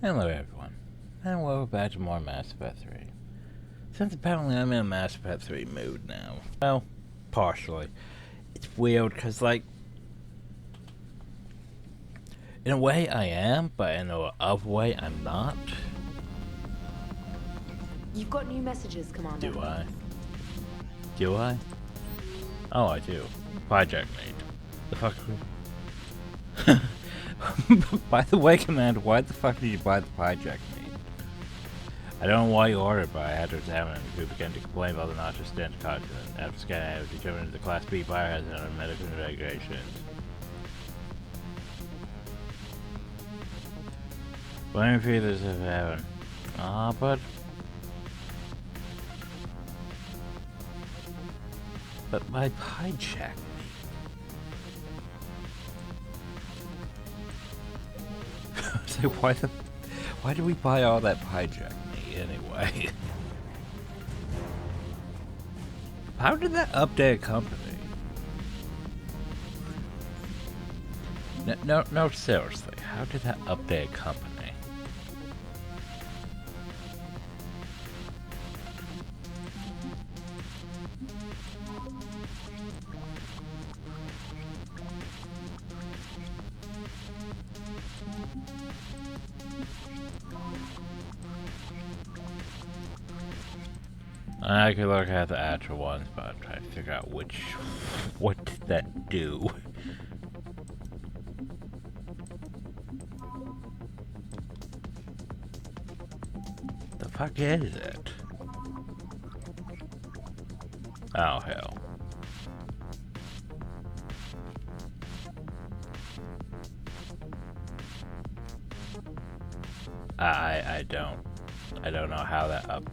Hello everyone, and welcome back to more Mass Effect 3. Since apparently I'm in Mass Effect 3 mood now. Well, partially. It's weird because, like, in a way I am, but in a other way I'm not. You've got new messages, Commander. Do I? Do I? Oh, I do. Project mate. The fuck? By the way, Commander, why the fuck did you buy the project mate? I don't know why you ordered, but I had to examine it who began to complain about the noxious stench content. After scanning, I was determined that the Class B biohazard under medical regulations. Blame feelers of heaven. But my hijack me. So why did we buy all that hijack me anyway? How did that update company? No, seriously. How did that update company? I could look at the actual ones, but I'm trying to figure out what did that do? The fuck is it? Oh hell. I don't know how that up.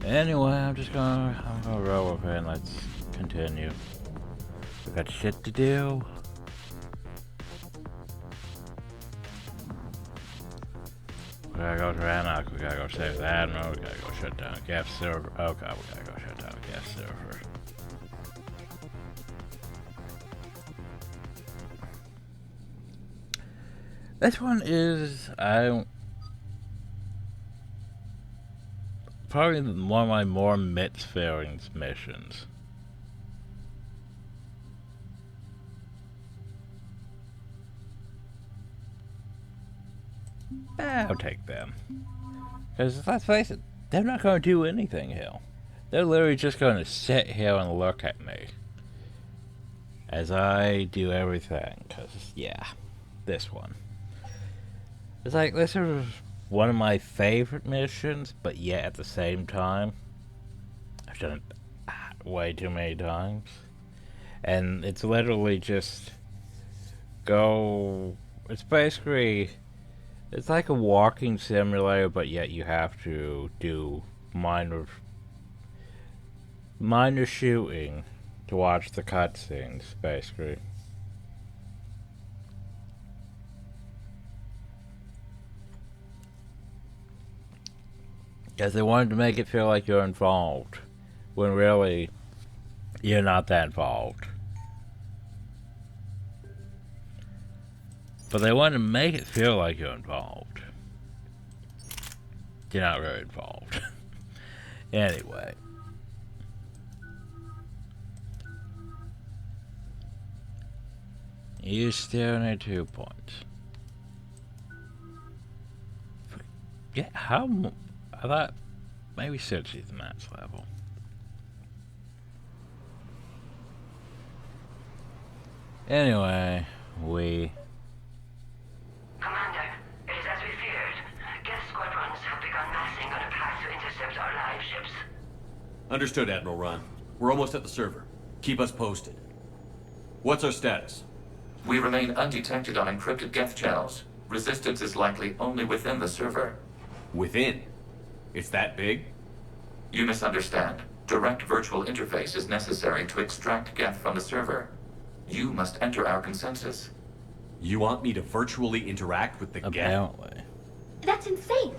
Anyway, I'm gonna roll with it and let's continue. We got shit to do. We gotta go to Rannoch, we gotta go save the Admiral, we gotta go shut down a gas server. Oh god, we gotta go shut down a gas server. This one is, probably one of my more mixed feelings missions. I'll take them. Because let's face it, they're not going to do anything here. They're literally just going to sit here and look at me. As I do everything. Because, yeah, this one. It's like, this is one of my favorite missions, but yet at the same time, I've done it way too many times. And it's literally just go. It's basically. It's like a walking simulator, but yet you have to do minor shooting to watch the cutscenes, basically. Because they wanted to make it feel like you're involved, when really, you're not that involved. But they wanted to make it feel like you're involved. You're not really involved. Anyway. You still need 2 points. Yeah, I thought maybe 60 is the max level. Anyway, Commander, it is as we feared. Guest squadrons have begun massing on a path to intercept our live ships. Understood, Admiral Ron. We're almost at the server. Keep us posted. What's our status? We remain undetected on encrypted Geth channels. Resistance is likely only within the server. Within? It's that big? You misunderstand. Direct virtual interface is necessary to extract Geth from the server. You must enter our consensus. You want me to virtually interact with the Geth? Apparently. That's insane!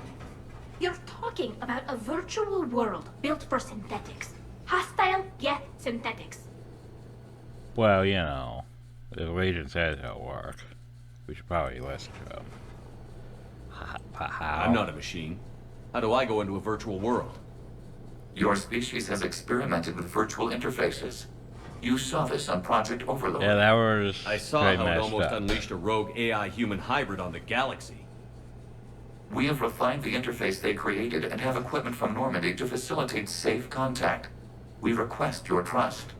You're talking about a virtual world built for synthetics. Hostile Geth synthetics. Well, you know, the Legion says it'll work. We should probably listen to them. How? I'm not a machine. How do I go into a virtual world? Your species has experimented with virtual interfaces. You saw this on Project Overlord. Yeah, that was I saw very how it messed almost up. unleashed a rogue AI-human hybrid on the galaxy. We have refined the interface they created and have equipment from Normandy to facilitate safe contact. We request your trust.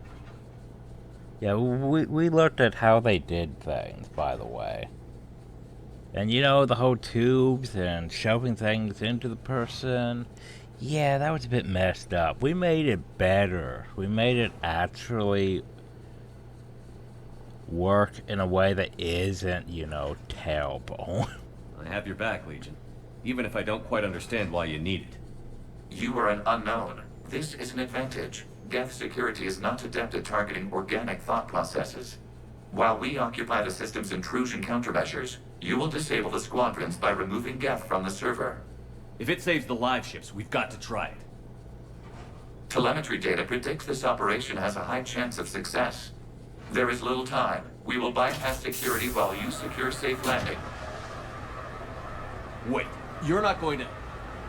Yeah, we looked at how they did things, by the way. And you know, the whole tubes and shoving things into the person. Yeah, that was a bit messed up. We made it better. We made it actually work in a way that isn't, you know, terrible. I have your back, Legion. Even if I don't quite understand why you need it. You are an unknown. This is an advantage. Geth security is not adept at targeting organic thought processes. While we occupy the system's intrusion countermeasures, you will disable the squadrons by removing Geth from the server. If it saves the live ships, we've got to try it. Telemetry data predicts this operation has a high chance of success. There is little time. We will bypass security while you secure safe landing. Wait, you're not going to...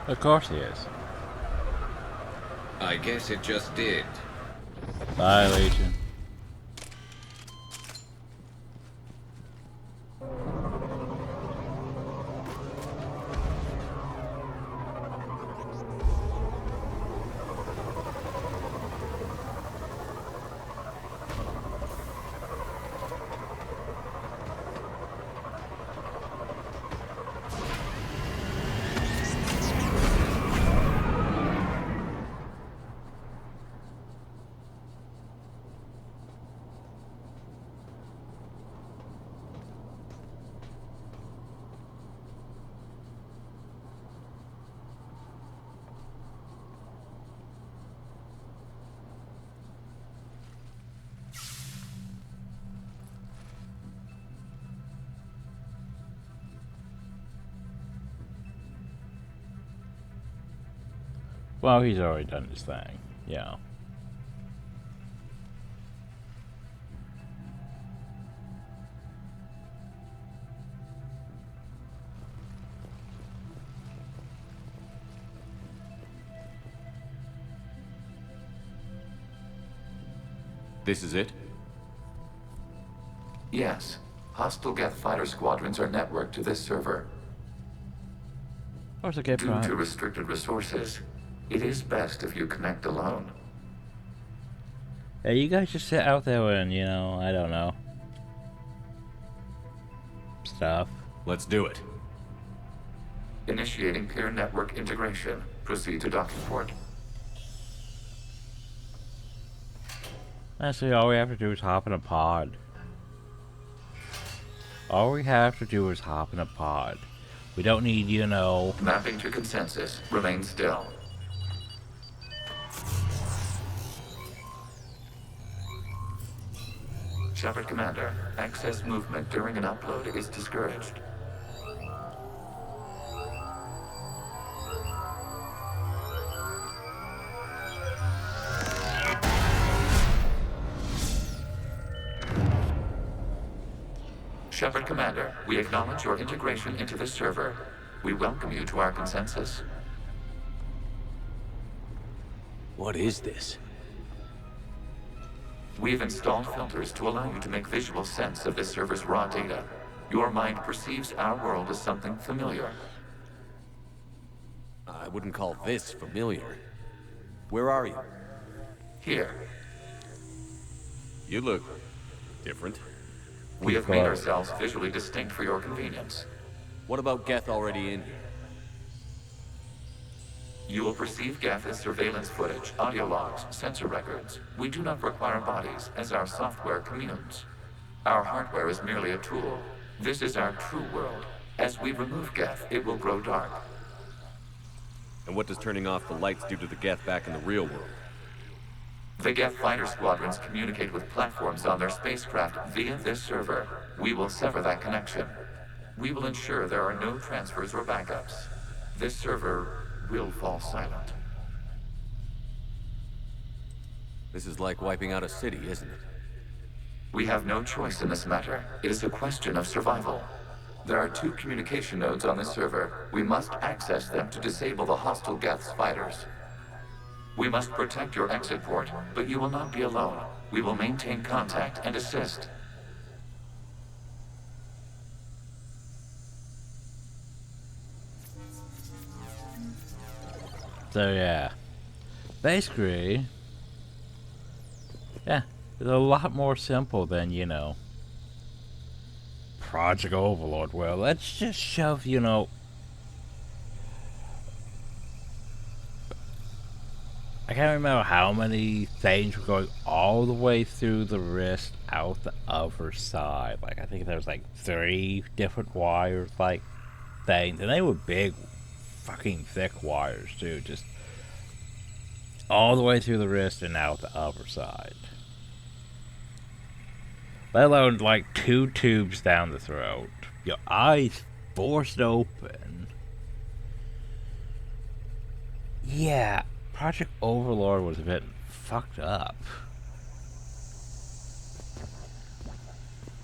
Of course he is. I guess it just did. Bye, Legion. Well, he's already done his thing. Yeah. This is it? Yes. Hostile Geth fighter squadrons are networked to this server. Of course I get Due to restricted resources, it is best if you connect alone. Hey, you guys just sit out there and, you know, I don't know. Stuff. Let's do it. Initiating peer network integration. Proceed to docking port. Actually, all we have to do is hop in a pod. All we have to do is hop in a pod. We don't need, you know... Mapping to consensus. Remain still. Shepard Commander, access movement during an upload is discouraged. Shepard Commander, we acknowledge your integration into this server. We welcome you to our consensus. What is this? We've installed filters to allow you to make visual sense of this server's raw data. Your mind perceives our world as something familiar. I wouldn't call this familiar. Where are you? Here, You look... different. we have made ourselves visually distinct for your convenience. What about Geth already in here? You will perceive Geth as surveillance footage, audio logs, sensor records. We do not require bodies, as our software communes. Our hardware is merely a tool. This is our true world. As we remove Geth, it will grow dark. And what does turning off the lights do to the Geth back in the real world? The Geth fighter squadrons communicate with platforms on their spacecraft via this server. We will sever that connection. We will ensure there are no transfers or backups. This server will fall silent. This is like wiping out a city, isn't it? We have no choice in this matter. It is a question of survival. There are 2 communication nodes on the server. We must access them to disable the hostile Geth's fighters. We must protect your exit port, but you will not be alone. We will maintain contact and assist. So yeah, basically, yeah, it's a lot more simple than, you know, Project Overlord. Well, let's just shove, you know, I can't remember how many things were going all the way through the wrist out the other side. Like, I think there was like 3 different wires, like, things, and they were big, fucking thick wires too, just all the way through the wrist and out the other side. Let alone like 2 tubes down the throat. Your eyes forced open. Yeah, Project Overlord was a bit fucked up.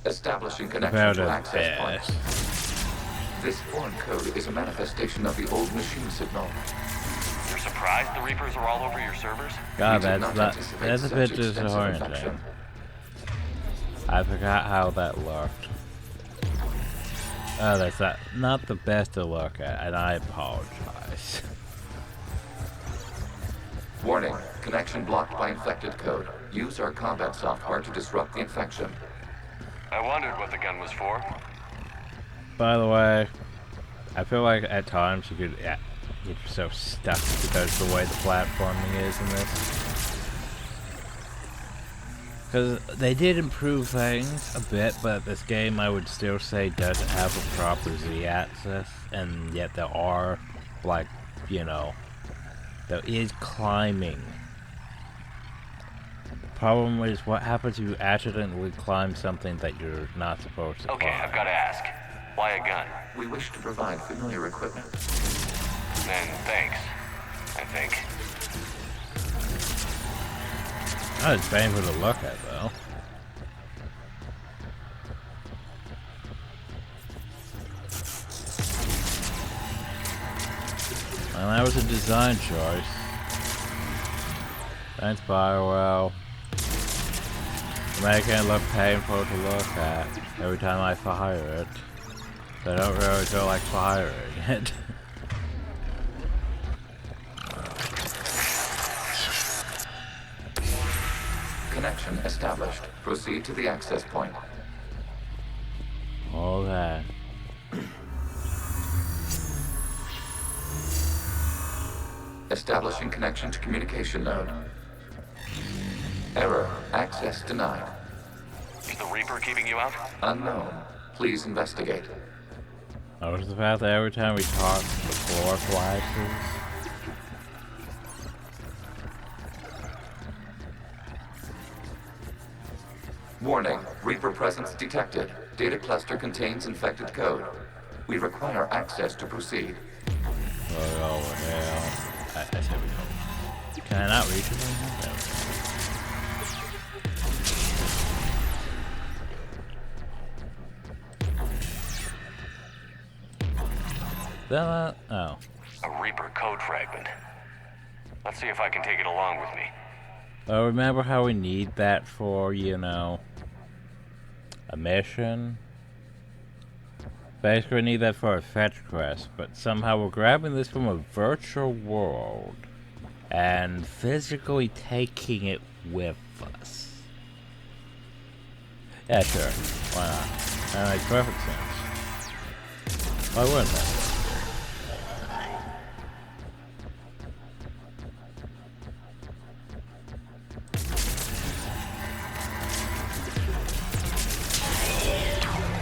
Establishing connection to access points. This foreign code is a manifestation of the old machine signal. You're surprised the Reapers are all over your servers? God, that's a bit disorienting. I forgot how that looked. Oh, that's not the best to look at, and I apologize. Warning, connection blocked by infected code. Use our combat software to disrupt the infection. I wondered what the gun was for. By the way, I feel like at times you could get yourself stuck because of the way the platforming is in this. Because they did improve things a bit, but this game I would still say doesn't have a proper Z axis, and yet there are, like, you know, there is climbing. The problem is what happens if you accidentally climb something that you're not supposed to climb. Okay, I've got to ask. Why a gun? We wish to provide familiar equipment. Then thanks, I think. Oh, it's painful to look at, though. Well, that was a design choice. Thanks, Bioware. Making it look painful to look at every time I fire it. So I don't really feel like firing it. Connection established. Proceed to the access point. Okay. Establishing connection to communication node. Error. Access denied. Is the Reaper keeping you out? Unknown. Please investigate. I was about that every time we talk, the floor flashes. Warning. Reaper presence detected. Data cluster contains infected code. We require access to proceed. Oh, hell. I said we don't. Can I not reach it right now? Oh. A Reaper code fragment. Let's see if I can take it along with me. Well, remember how we need that for, you know, a mission? Basically, we need that for a fetch quest, but somehow we're grabbing this from a virtual world and physically taking it with us. Yeah, sure. Why not? That makes perfect sense. Why wouldn't that?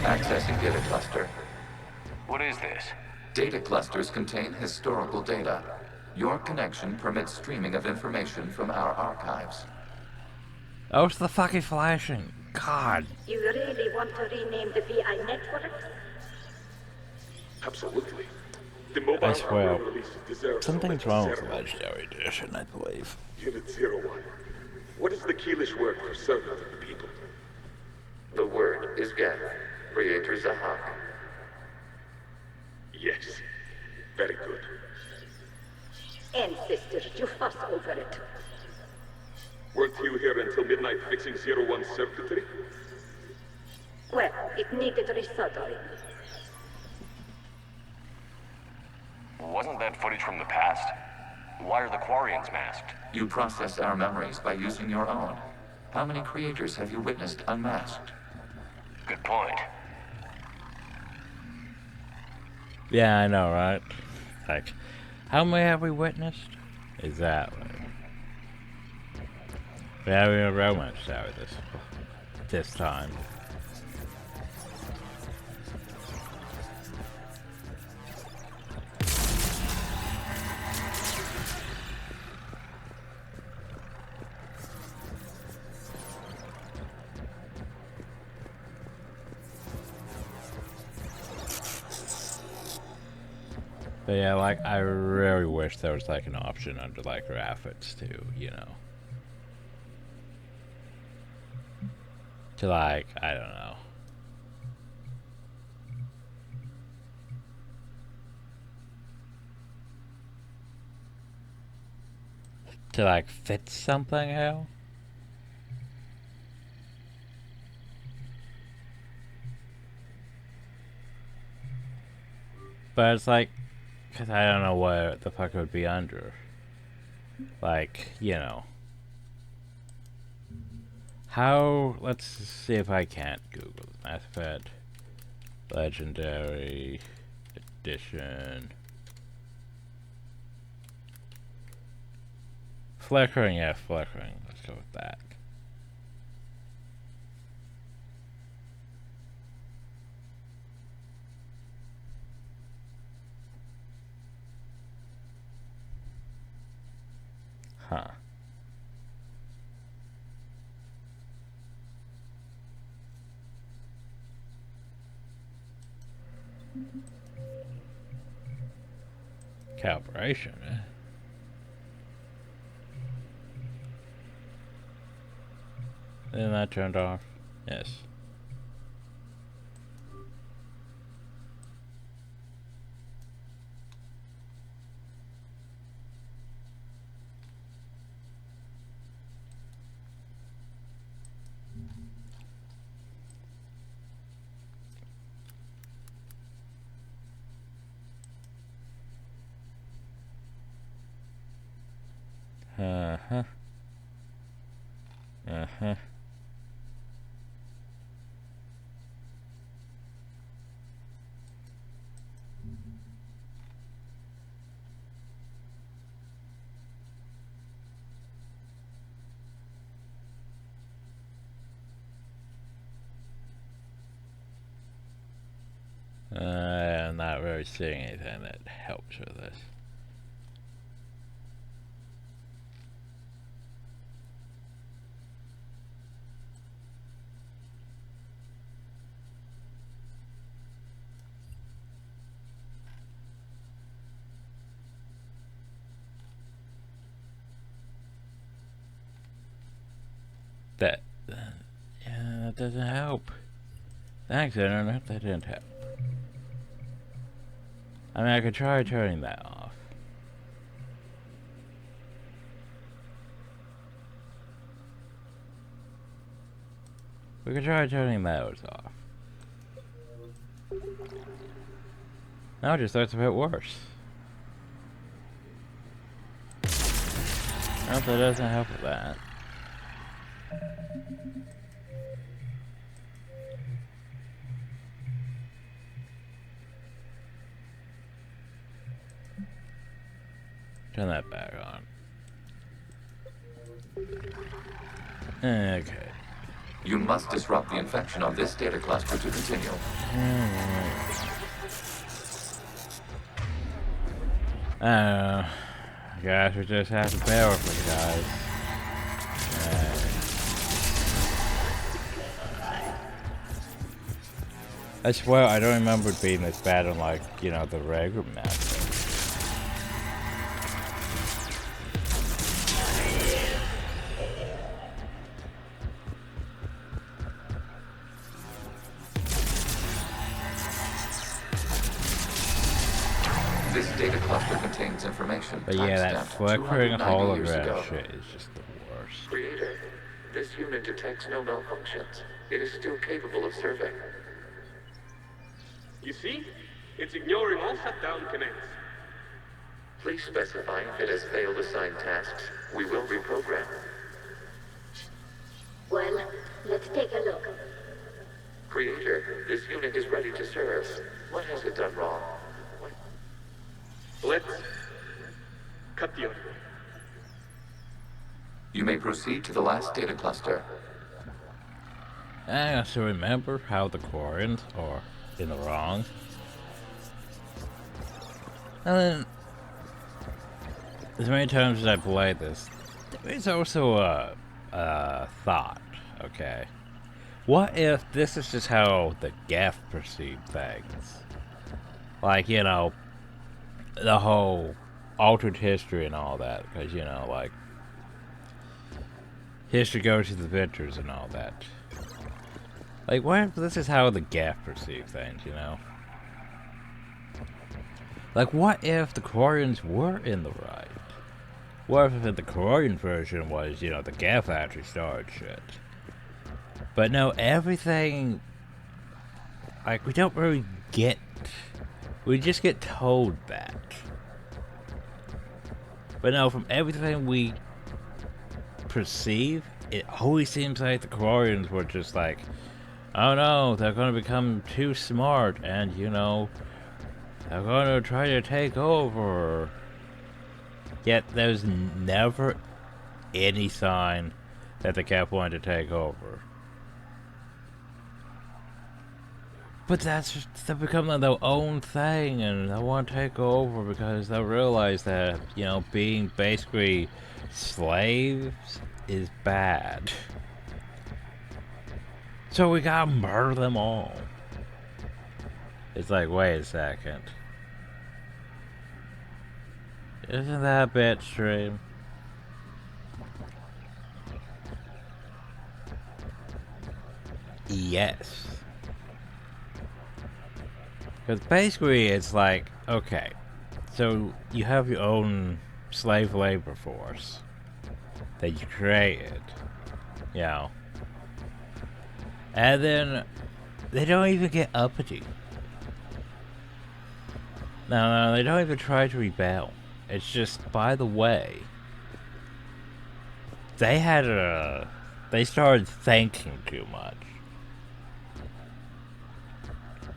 Accessing data cluster. What is this? Data clusters contain historical data. Your connection permits streaming of information from our archives. Oh, it's the fucking flashing. God. You really want to rename the VI network? Absolutely. The mobile I swear, hardware release deserves something's something wrong with the ceremony. Legendary Edition, I believe. Unit 01. What is the Keelish word for servant of the people? The word is Geth. Creator Zahak. Yes. Very good. Ancestors, you fuss over it. Weren't you here until midnight fixing 01 circuitry? Well, it needed resoldering. Wasn't that footage from the past? Why are the Quarians masked? You process our memories by using your own. How many creators have you witnessed unmasked? Good point. Yeah, I know, right? Like, how many have we witnessed? Exactly. We haven't even romance out this time. But yeah, like, I really wish there was, like, an option under, like, graphics to, you know. To, like, I don't know. To, like, fit something out. But it's like, because I don't know what the fuck it would be under. Like, you know. How, let's see if I can't Google MathFed Legendary Edition. Flickering, yeah, flickering. Let's go with that. Huh. Calibration, eh? Isn't that turned off? Yes. Uh-huh. Uh-huh. I'm not really seeing anything that helps with this. That, yeah, that doesn't help. Thanks, Internet, that didn't help. I mean, I could try turning that off. We could try turning those off. Now it just starts a bit worse. Nope, that doesn't help with that. Turn that back on. Okay. You must disrupt the infection of this data cluster to continue. Guys, we just have to bear with it, guys. I swear, I don't remember it being this bad on, like, you know, the regular map. This data cluster contains information But yeah, that timestamped flickering 290 years ago. hologram shit is just the worst. Creator, this unit detects no malfunctions. It is still capable of serving. You see? It's ignoring all shutdown connects. Please specify if it has failed assigned tasks. We will reprogram. Well, let's take a look. Creator, this unit is ready to serve. What has it done wrong? Let's cut the audio. You may proceed to the last data cluster. I have to remember how the Quarians are in the wrong. And then, as many times as I play this, there is also a thought, okay? What if this is just how the Geth perceive things? Like, you know, the whole altered history and all that, because, you know, like, history goes to the victors and all that. Like, what if this is how the Geth perceive things, you know? Like, what if the Quarians were in the right? What if the Quarian version was, you know, the Geth actually started shit? But no, everything... Like, we don't really get... We just get told that. But no, from everything we perceive, it always seems like the Quarians were just like, oh no, they're gonna become too smart and, you know, they're gonna try to take over. Yet there's never any sign that the Geth wanted to take over. But that's just, they become their own thing, and they want to take over because they realize that, you know, being basically slaves is bad. So we gotta murder them all. It's like, wait a second. Isn't that a bit extreme? Yes. Because basically it's like, okay, so you have your own slave labor force that you created, you know, and then they don't even get uppity. No, they don't even try to rebel. It's just, by the way, they started thinking too much.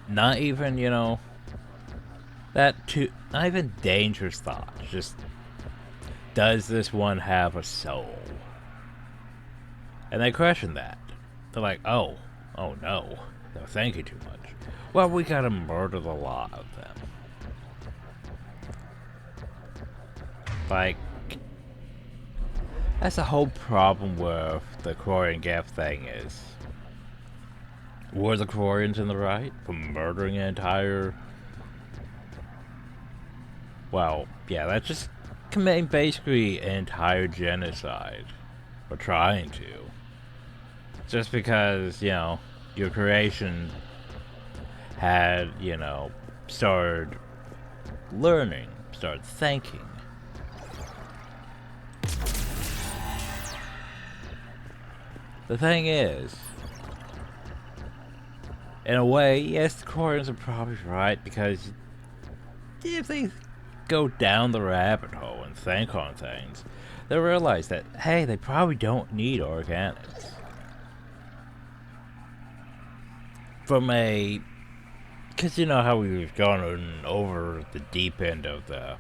Not even, you know, not even dangerous thoughts. Just, does this one have a soul? And they question that. They're like, oh no, they're thinking too much. Well, we gotta murder the lot of them. Like, that's the whole problem with the Quarian Geth thing is. Were the Quarians in the right for murdering an entire... Well, yeah, that's just committing basically an entire genocide. Or trying to. Just because, you know, your creation had, you know, started learning, started thinking. The thing is, in a way, yes, the Quarians are probably right, because if they go down the rabbit hole and think on things, they'll realize that, hey, they probably don't need organics. From a... Because you know how we've gone over the deep end of the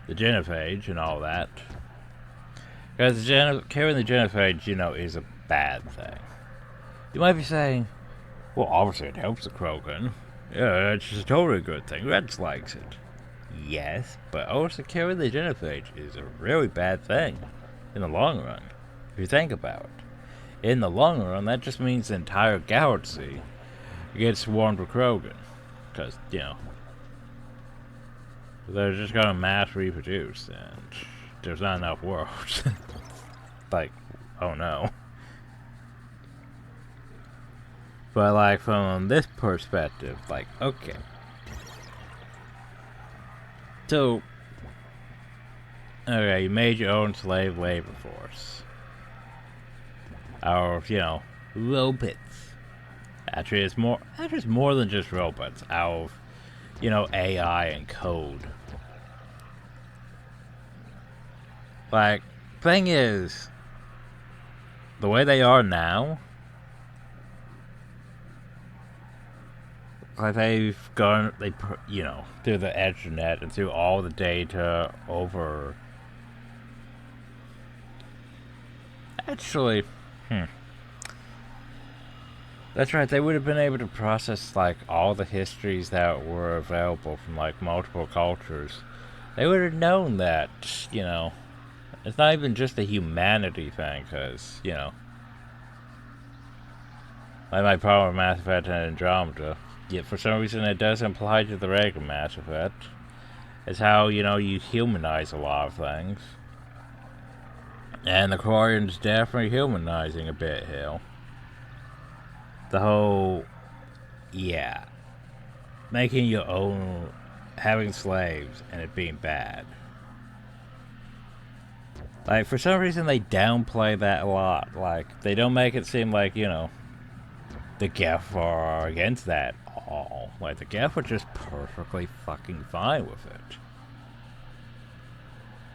genophage and all that. Because carrying the genophage, you know, is a bad thing. You might be saying, well, obviously it helps the Krogan. Yeah, it's just a totally good thing. Reds likes it. Yes, but also carrying the genophage is a really bad thing in the long run, if you think about it. In the long run, that just means the entire galaxy gets swarmed with Krogan. Because, you know, they're just gonna mass reproduce, and there's not enough worlds. Like, oh no. But, like, from this perspective, like, okay. So, okay, you made your own slave labor force. Our, you know, robots. Actually, it's more than just robots. Our, you know, AI and code. Like, thing is, the way they are now, like they've gone, you know, through the internet and through all the data over. Actually, that's right. They would have been able to process like all the histories that were available from like multiple cultures. They would have known that, you know, it's not even just a humanity thing, because, you know, like my problem with Mass Effect and Andromeda, yet for some reason it doesn't apply to the regular Mass Effect. It's how, you know, you humanize a lot of things. And the Quarian's definitely humanizing a bit here. The whole, yeah, making your own, having slaves and it being bad. Like, for some reason they downplay that a lot. Like, they don't make it seem like, you know, the Geth are against that at all. Like, the Geth were just perfectly fucking fine with it.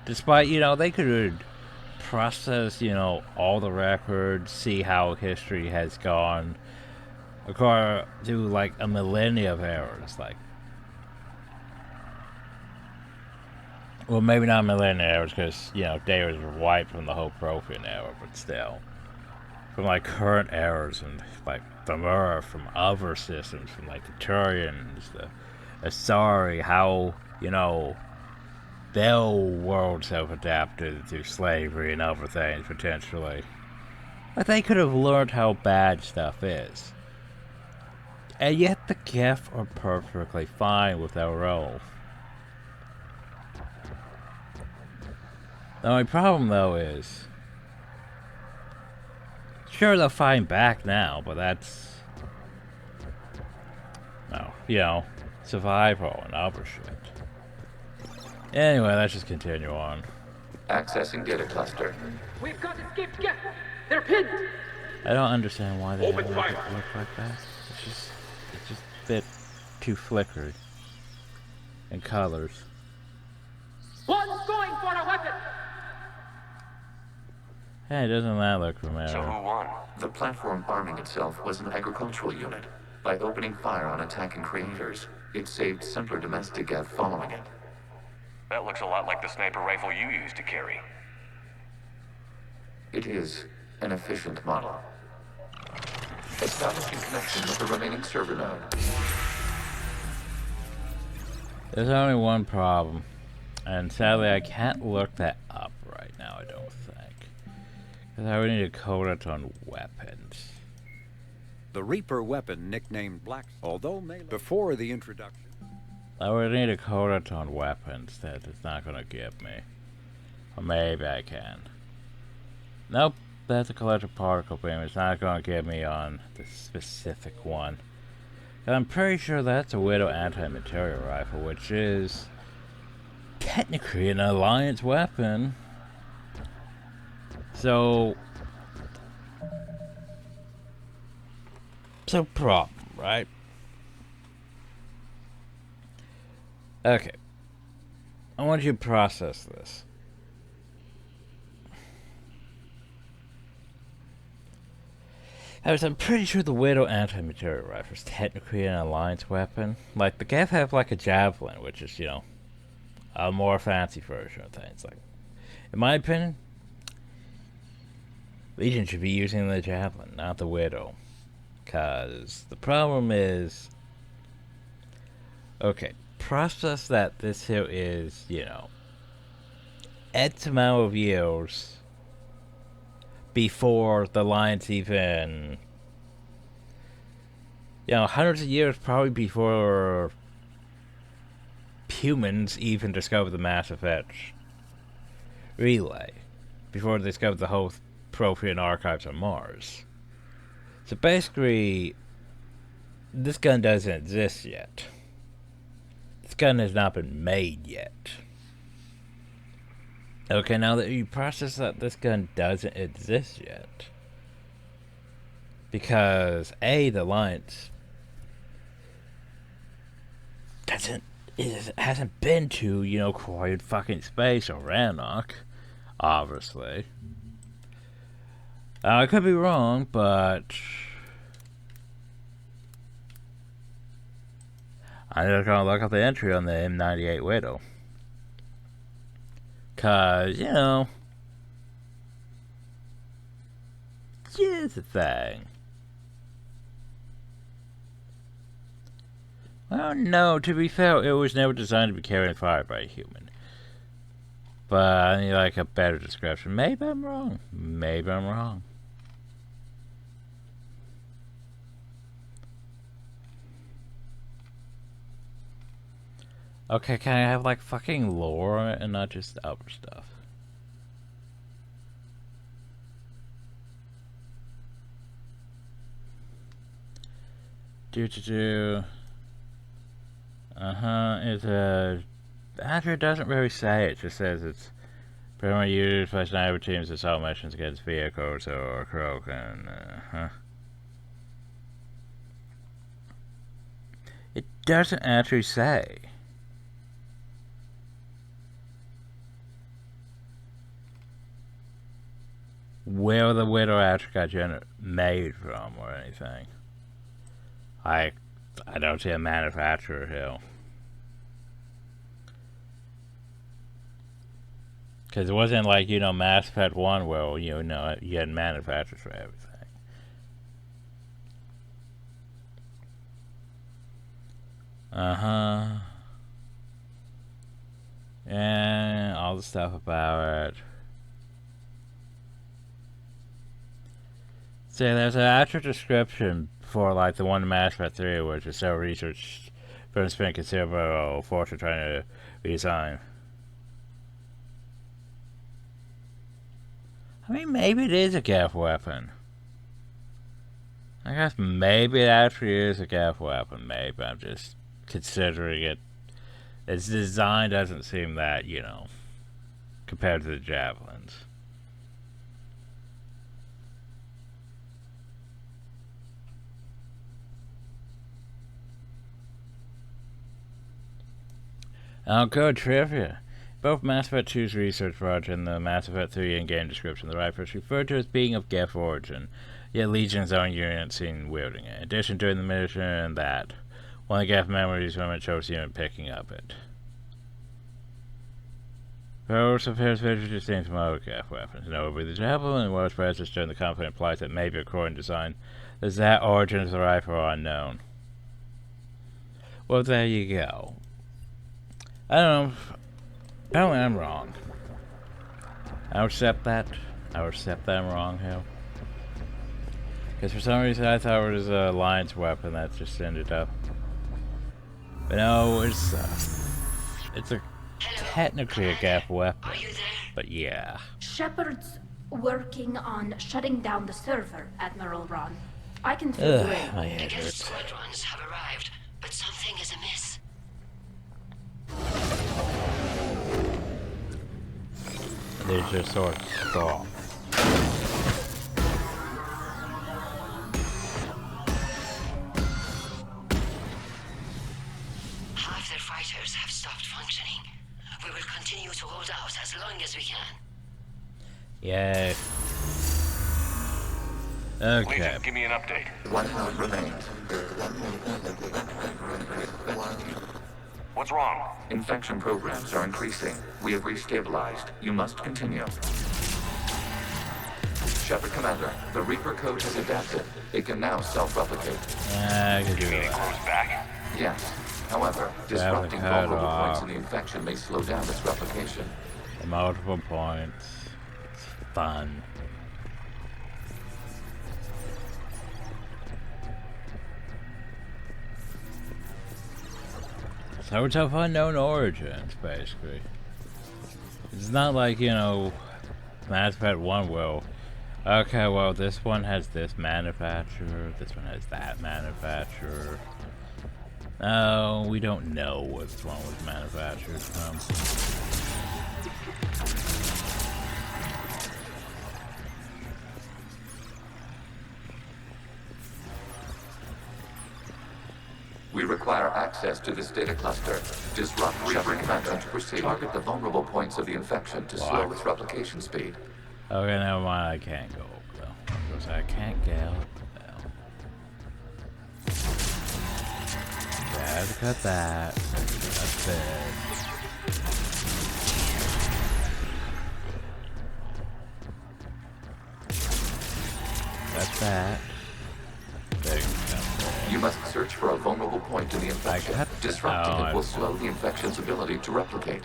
Despite, you know, they could process, you know, all the records, see how history has gone, according to, like, a millennia of errors, like. Well, maybe not millennia errors, because, you know, they was wiped from the whole Prothean era, but still. From, like, current errors and, like, the Mirror, from other systems, from, like, the Turians, the Asari, how, you know, their worlds have adapted to slavery and other things, potentially. But they could have learned how bad stuff is. And yet the Geth are perfectly fine with their role. The only problem, though, is, sure, they'll fight back now, but that's, no, you know, survival and other shit. Anyway, let's just continue on. Accessing data cluster. We've got escaped Geth. They're pinned. I don't understand why they don't look like that. It's just a bit too flickery in colors. One's going for a weapon. Hey, doesn't that look familiar? So who won? The platform arming itself was an agricultural unit. By opening fire on attacking creators, it saved simpler domestic Geth following it. That looks a lot like the sniper rifle you used to carry. It is an efficient model. Establishing connection with the remaining server node. There's only one problem, and sadly I can't look that up right now, I don't think. Because I would need to code it on weapons. The Reaper weapon, nicknamed Black, although before the introduction. I would need to code it on weapons that it's not going to give me. Or maybe I can. Nope, that's a collective particle beam. It's not going to give me on the specific one. And I'm pretty sure that's a Widow anti-material rifle, which is technically an Alliance weapon. So problem, right? Okay. I want you to process this. I'm pretty sure the Widow anti-material rifle is technically an Alliance weapon. Like, the Geth have, like, a Javelin, which is, you know, a more fancy version of things. Like, in my opinion, Legion should be using the Javelin, not the Widow. Because the problem is... Okay, process that this here is, you know, X amount of years before the Alliance even, you know, hundreds of years probably before humans even discovered the Mass Effect relay, before they discovered the whole Prothean archives on Mars. So basically, this gun doesn't exist yet. This gun has not been made yet. Okay, now that you process that this gun doesn't exist yet. Because, A, the Alliance hasn't been to, you know, quiet fucking space or Rannoch, obviously. I could be wrong, but I'm just gonna look up the entry on the M98 Widow. Cause, you know, here's the thing. Well, no, to be fair, it was never designed to be carried fire by a human. But I need like a better description. Maybe I'm wrong. Maybe I'm wrong. Okay, can I have like fucking lore on it and not just other stuff? It's a... Actually, it doesn't really say. It just says it's primarily used by sniper teams to assault missions against vehicles or Krogan. It doesn't actually say. Where the Widow actually got made from or anything. I don't see a manufacturer here. Because it wasn't like, you know, Mass Effect 1 where, you know, you had manufacturers for everything. And all the stuff about it. So there's an actual description for like the one in Mass Effect 3, which is several research firms spent considerable fortune trying to redesign. I mean, maybe it is a GAF weapon. I guess maybe it actually is a GAF weapon. Maybe I'm just considering it. Its design doesn't seem that, you know, compared to the javelins. Good trivia. Both Mass Effect 2's research project and the Mass Effect 3 in-game description, the rifle is referred to as being of GEF origin, yet Legion's own unit seen wielding it. In addition, during the mission, that one of the GEF memories from it shows the unit picking up it. Those appears visually distinct from other GEF weapons. Notably, the javelin was presence during the conflict implies that maybe according to design, the exact origin of the rifle are unknown. Well, there you go. I don't know. Apparently I'm wrong. I'll accept that. I'll accept that I'm wrong here. Because for some reason I thought it was a Alliance weapon that just ended up. But no, it's a technically a GAF weapon. But yeah. Shepard's working on shutting down the server, Admiral Ron. I can fill you in. My head hurts. Squadrons have arrived, but something is amiss. They just sort of stop. Half their fighters have stopped functioning. We will continue to hold out as long as we can. Yay. Okay. Legion, give me an update. 1 node remains. What's wrong? Infection programs are increasing. We have restabilized. You must continue. Shepard Commander, the Reaper code has adapted. It can now self-replicate. I can do It that. goes back? Yes. However, disrupting vulnerable points in the infection may slow down its replication. Multiple points. It's fun. So it's of unknown origins, basically. It's not like, you know, Mass Effect 1 will Okay, well, this one has this manufacturer, this one has that manufacturer. No, we don't know which one was manufactured from. We require access to this data cluster. Disrupt Reaper connection to proceed. Target the vulnerable points of the infection to slow its replication speed. Okay, never mind. I can't go over though. Because I can't get out. Gotta cut that. That's it. That's that. There you go. You must search for a vulnerable point in the infection. Disrupting it will slow the infection's ability to replicate.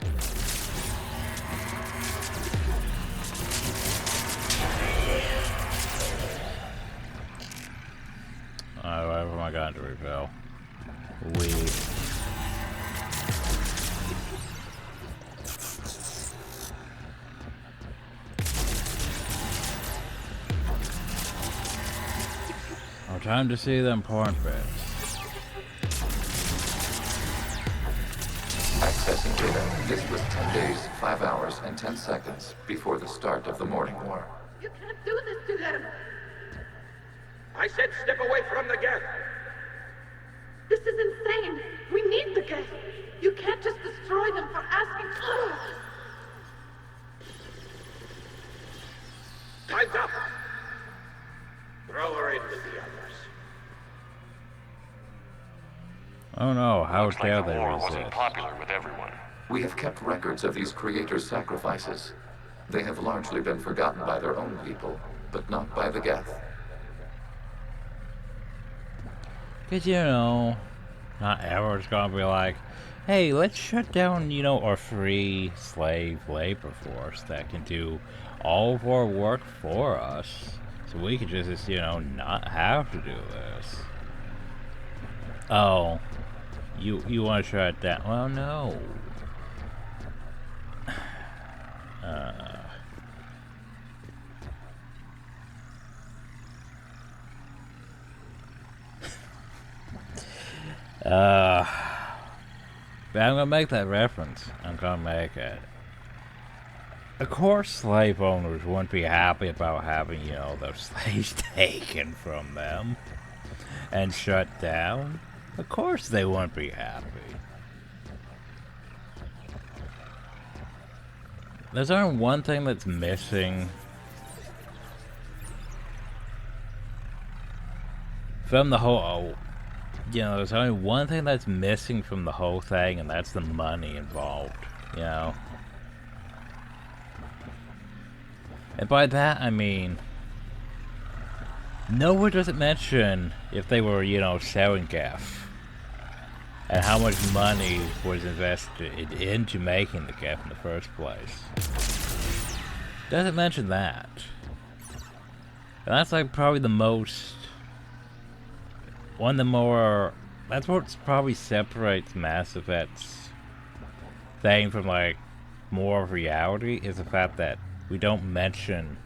Alright, where am I going to refill? Oh, time to see them porn bits. Accessing data. This was 10 days, 5 hours, and 10 seconds before the start of the morning war. You can't do this to them. I said step away from the gas. This is insane. We need the gas. You can't just destroy them for asking. Time's up. Throw her in with the others. Oh no, how Looks dare like the they war resist? wasn't popular with everyone. We have kept records of these creators' sacrifices. They have largely been forgotten by their own people, but not by the Geth. Cause you know, not everyone's gonna be like, hey, let's shut down, you know, our free slave labor force that can do all of our work for us. So we could just, you know, not have to do this. Oh, you want to shut it down? Well, no. But I'm gonna make that reference. I'm gonna make it. Of course, slave owners wouldn't be happy about having, you know, those slaves taken from them and shut down. Of course, they wouldn't be happy. There's only one thing that's missing from the whole. You know, there's only one thing that's missing from the whole thing, and that's the money involved, you know? And by that, I mean, nowhere does it mention if they were, you know, selling Geth, and how much money was invested into making the Geth in the first place. Doesn't mention that. And that's like probably the most... one of the more... that's what probably separates Mass Effect's thing from, like, more of reality, is the fact that we don't mention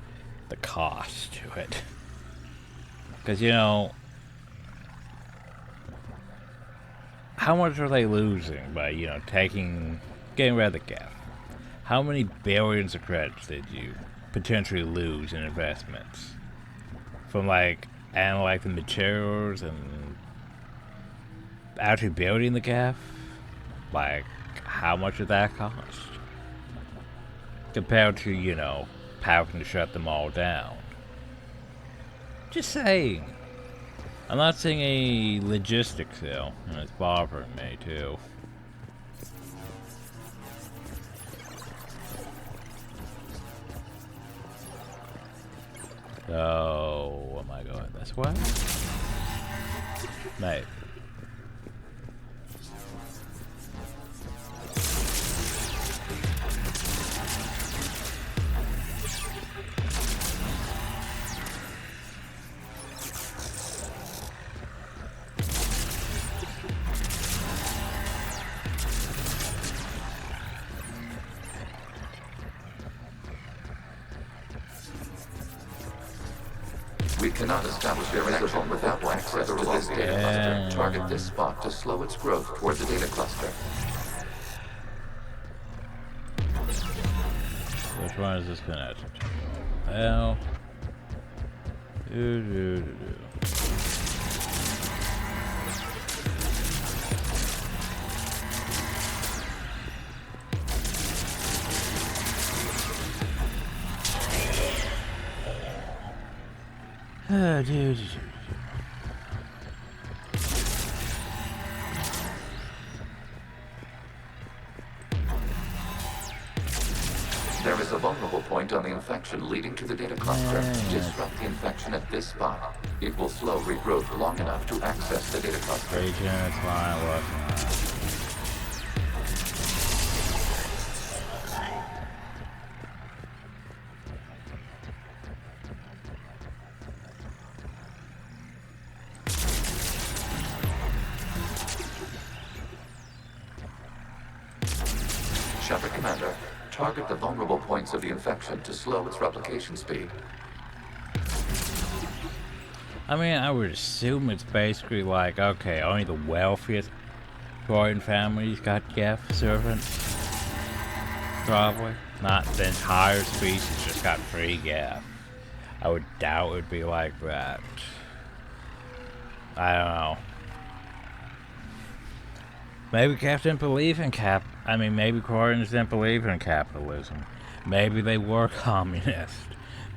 the cost to it. Because, you know, how much are they losing by, you know, getting rid of the Geth? How many billions of credits did you potentially lose in investments? From, like, analyzing the materials and actually building the Geth? Like, how much did that cost? Compared to, you know, having to shut them all down. Just saying. I'm not seeing any logistics though, and it's bothering me too. So, am I going this way? Maybe. cannot establish a connection without access to this data cluster. Target this spot to slow its growth toward the data cluster. Which one is this connected to? Well... There is a vulnerable point on the infection leading to the data cluster. Disrupt the infection at this spot. It will slow regrowth long enough to access the data cluster. Region, it's fine, working on it. Shepard Commander, target the vulnerable points of the infection to slow its replication speed. I mean, I would assume it's basically like, okay, only the wealthiest foreign families got Geth servants. Probably. Not the entire species just got free Geth. I would doubt it would be like that. I don't know. Maybe Geth didn't believe in maybe Quarians didn't believe in capitalism. Maybe they were communist.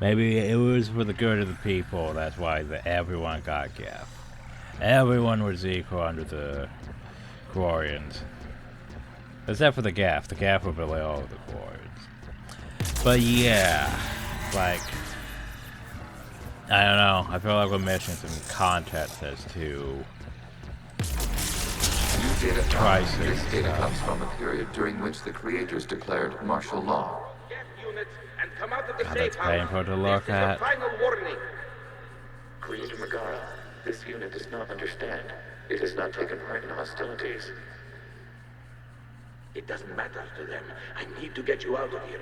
Maybe it was for the good of the people. That's why everyone got Geth. Everyone was equal under the Quarians. Except for the Geth. The Geth were below the Quarians. But yeah, like, I don't know. I feel like we're missing some context as to crisis. This data comes from a period during which the creators declared martial law. God, that's painful to look at. Creator Megara, this unit does not understand. It has not taken part in hostilities. It doesn't matter to them. I need to get you out of here.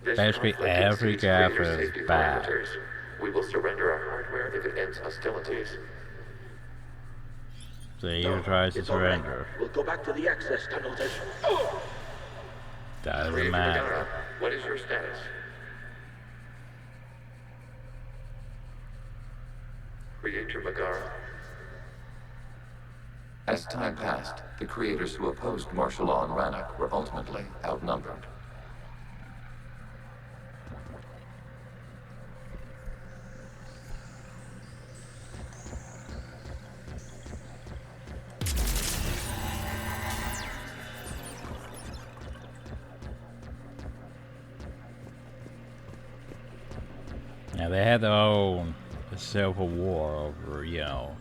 Basically, every Geth is bad. We will surrender our hardware if it ends hostilities. So he tries to surrender. We'll go back to the access tunnels and... Doesn't matter. What is your status? Creator Megara. As time passed, the creators who opposed martial law in Rannoch were ultimately outnumbered. Now they had their own civil war over, you know.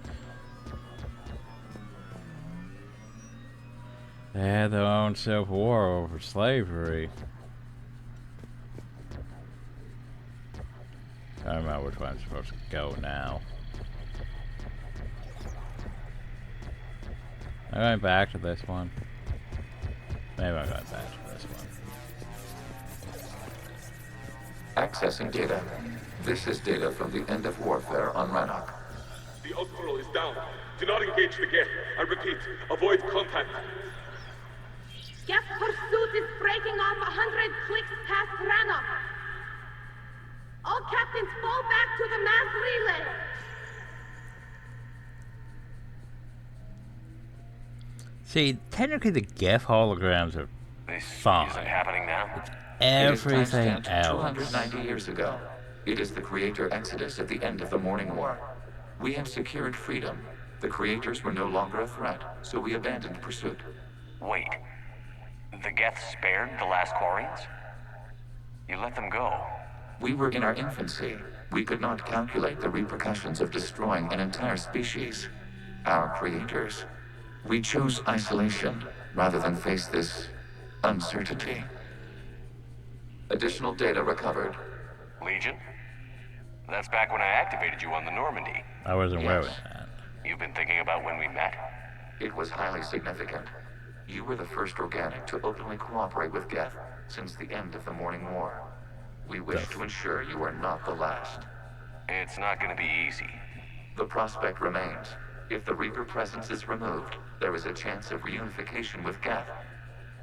They had their own civil war over slavery. I don't remember which way I'm supposed to go now. I'm going back to this one. Maybe I'm going back to this one. Accessing data. This is data from the end of warfare on Rannoch. The Outpool is down. Do not engage the Geth. I repeat, avoid contact. Geth pursuit is breaking off 100 clicks past Rannoch. All captains fall back to the mass relay. See, technically the Geth holograms are fine. Isn't happening now? It's everything it is else. 290 years ago. It is the creator exodus at the end of the Morning War. We had secured freedom. The creators were no longer a threat, so we abandoned pursuit. Wait. The Geth spared the last Quarians? You let them go. We were in our infancy. We could not calculate the repercussions of destroying an entire species. Our creators. We chose isolation rather than face this uncertainty. Additional data recovered. Legion? That's back when I activated you on the Normandy. I wasn't wearing that. You've been thinking about when we met? It was highly significant. You were the first organic to openly cooperate with Geth since the end of the Morning War. We wish to ensure you are not the last. It's not gonna be easy. The prospect remains. If the Reaper presence is removed, there is a chance of reunification with Geth.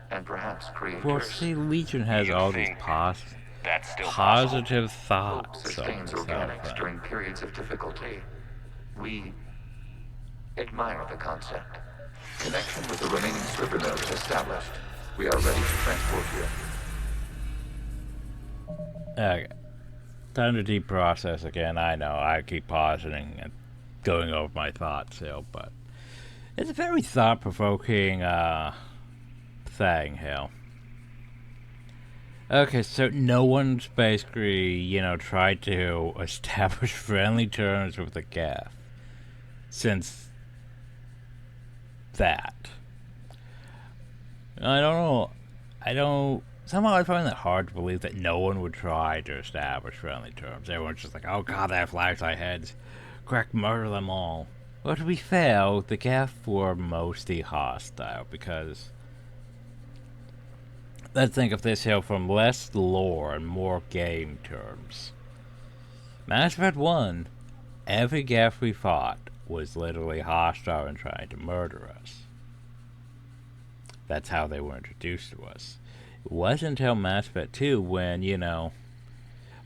And perhaps create Well, curse. see, Legion has You all these think positive possible? Hope thoughts on sustains this whole organics thing. during periods of difficulty. We admire the concept. Connection with the remaining server nodes established. We are ready to transport you. Okay. Time to deep process again. I know, I keep pausing and going over my thoughts here, but it's a very thought-provoking thing here. Okay, so no one's basically, tried to establish friendly terms with the Geth since that. Somehow I find it hard to believe that no one would try to establish friendly terms. Everyone's just like, oh god, they have flashlight heads. Crack, murder them all. Well, to be fair, the Geth were mostly hostile because... Let's think of this here from less lore and more game terms. Mass Effect 1, every Geth we fought was literally hostile and trying to murder us. That's how they were introduced to us. It wasn't until Mass Effect 2 when,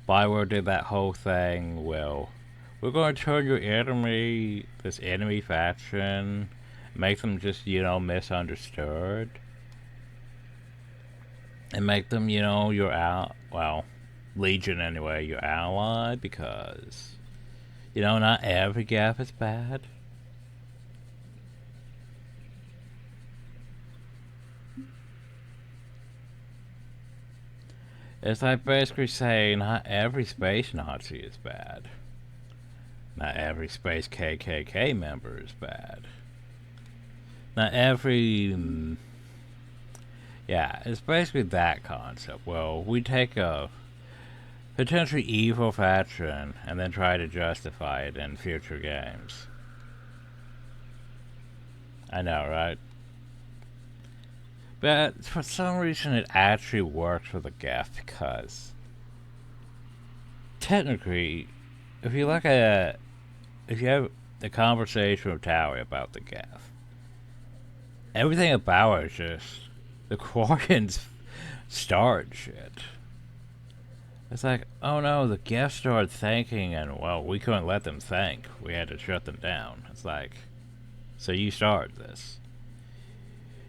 Bioware did that whole thing, well, we're going to turn your enemy, this enemy faction, make them just, misunderstood. And make them, your Legion anyway, your ally, because, not every Geth is bad. It's like basically saying not every space Nazi is bad. Not every space KKK member is bad. Not every... Yeah, it's basically that concept. Well, we take a potentially evil faction and then try to justify it in future games. I know, right? But for some reason it actually works for the Geth because technically, if you have the conversation with Towie about the Geth, everything about it is just the Quarians start shit. It's like, oh no, the Geth started thinking and, well, we couldn't let them think. We had to shut them down. It's like, so you started this.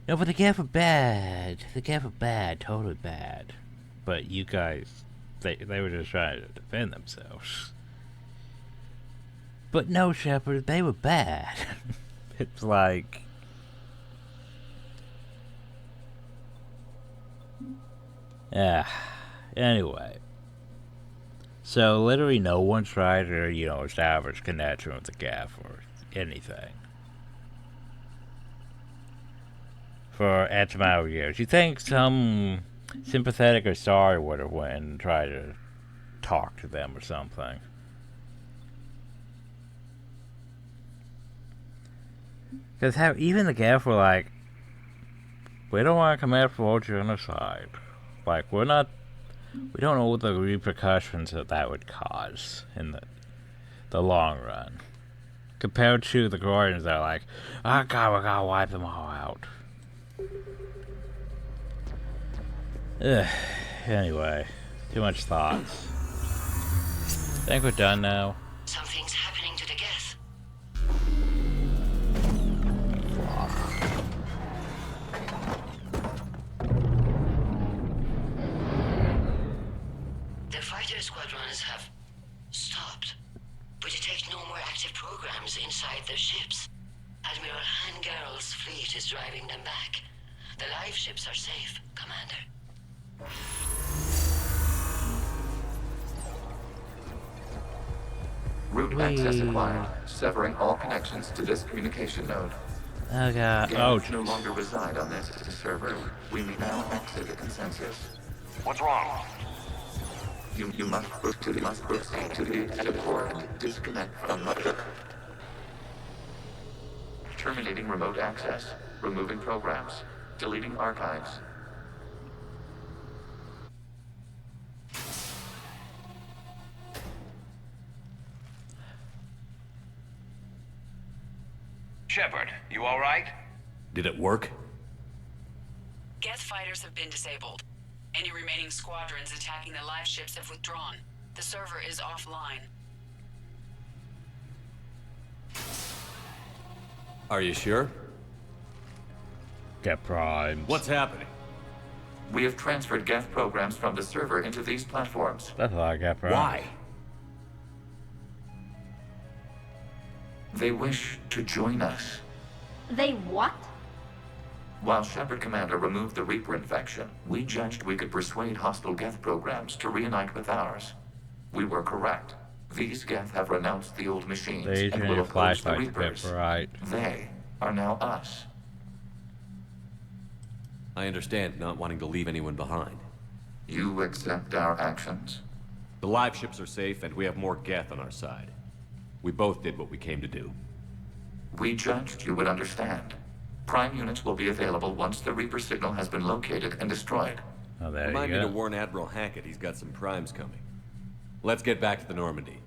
No, but the Geth were bad. The Geth were bad, totally bad. But you guys, they were just trying to defend themselves. But no, Shepard, they were bad. It's like... Yeah. Anyway. So, literally no one tried to, establish connection with the Geth or anything. For X amount of years. You think some sympathetic or sorry would have went and tried to talk to them or something. Because even the Geth were like, we don't want to commit full genocide. Like, we don't know what the repercussions that would cause in the long run. Compared to the Guardians that are like, oh god, we gotta wipe them all out. Ugh. Anyway, too much thoughts. Think we're done now. Something's happening to the Geth. The fighter squadrons have stopped, but detect no more active programs inside their ships. Admiral Hangarl's fleet is driving them back. The live ships are safe, Commander. Route access acquired, severing all connections to this communication node. Oh god. Geth no longer reside on this server. We may now exit the consensus. What's wrong? You must proceed to the exit port and disconnect from mother. Terminating remote access. Removing programs. Deleting archives. Shepard, you alright? Did it work? Geth fighters have been disabled. Any remaining squadrons attacking the live ships have withdrawn. The server is offline. Are you sure? Get primed. What's happening? We have transferred Geth programs from the server into these platforms. That's what I got primed. Why? They wish to join us. They what? While Shepard Commander removed the Reaper infection, we judged we could persuade hostile Geth programs to reunite with ours. We were correct. These Geth have renounced the old machines and will oppose the Reapers. Right. They are now us. I understand not wanting to leave anyone behind. You accept our actions? The live ships are safe, and we have more Geth on our side. We both did what we came to do. We judged you would understand. Prime units will be available once the Reaper signal has been located and destroyed. Oh, there Remind you me go. to warn Admiral Hackett he's got some primes coming. Let's get back to the Normandy.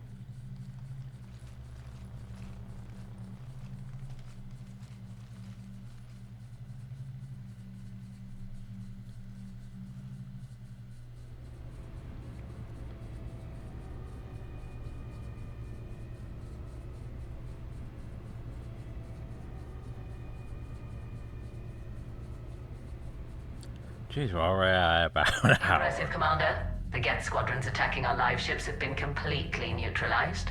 Jeez, we're already at about an hour. Aggressive, Commander. The Geth squadrons attacking our live ships have been completely neutralized.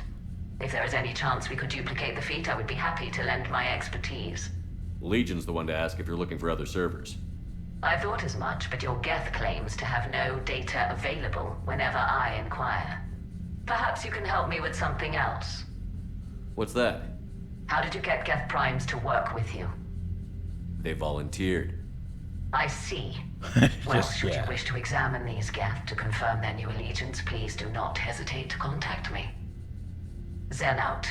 If there is any chance we could duplicate the feat, I would be happy to lend my expertise. Legion's the one to ask if you're looking for other servers. I thought as much, but your Geth claims to have no data available whenever I inquire. Perhaps you can help me with something else. What's that? How did you get Geth Primes to work with you? They volunteered. I see. Well, should you wish to examine these Geth to confirm their new allegiance, please do not hesitate to contact me. Zen out.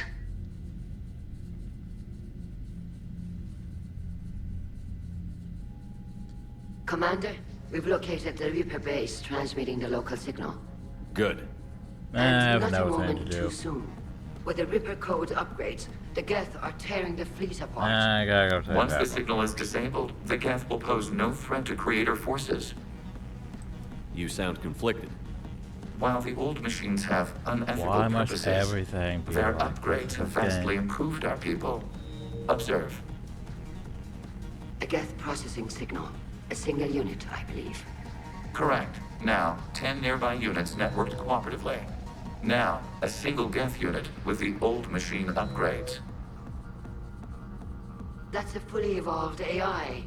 Commander, we've located the Reaper base transmitting the local signal. Good. I have not a no thing to moment do. too soon. With the Reaper code upgrades, the Geth are tearing the fleet apart. I gotta go take Once that the signal is disabled, the Geth will pose no threat to Creator forces. You sound conflicted. While the old machines have unethical Why must purposes, everything be their like upgrades have this? vastly improved our people. Observe. A Geth processing signal. A single unit, I believe. Correct. Now, 10 nearby units networked cooperatively. Now, a single Geth unit with the old machine upgrades. That's a fully evolved AI.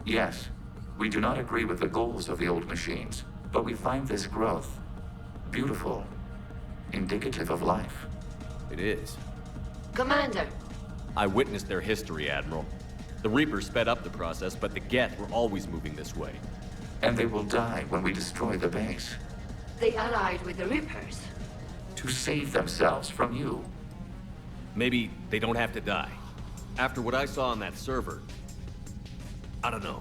Yes, we do not agree with the goals of the old machines, but we find this growth beautiful, indicative of life. It is. Commander! I witnessed their history, Admiral. The Reapers sped up the process, but the Geth were always moving this way. And they will die when we destroy the base. They allied with the Reapers. To save themselves from you. Maybe they don't have to die. After what I saw on that server, I don't know.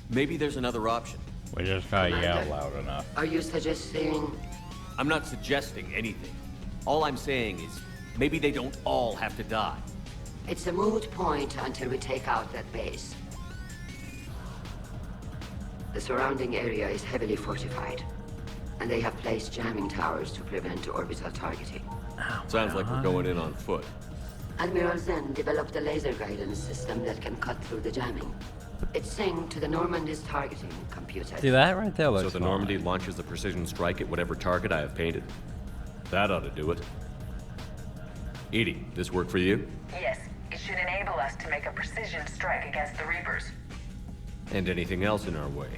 Maybe there's another option. We just gotta yell loud enough. Are you suggesting... I'm not suggesting anything. All I'm saying is, maybe they don't all have to die. It's a moot point until we take out that base. The surrounding area is heavily fortified, and they have placed jamming towers to prevent orbital targeting. Sounds like we're going in on foot. Admiral Zen developed a laser guidance system that can cut through the jamming. It's synced to the Normandy's targeting computer. See that right there looks So the Normandy launches a precision strike at whatever target I have painted. That ought to do it. Edie, this work for you? Yes, it should enable us to make a precision strike against the Reapers. And anything else in our way?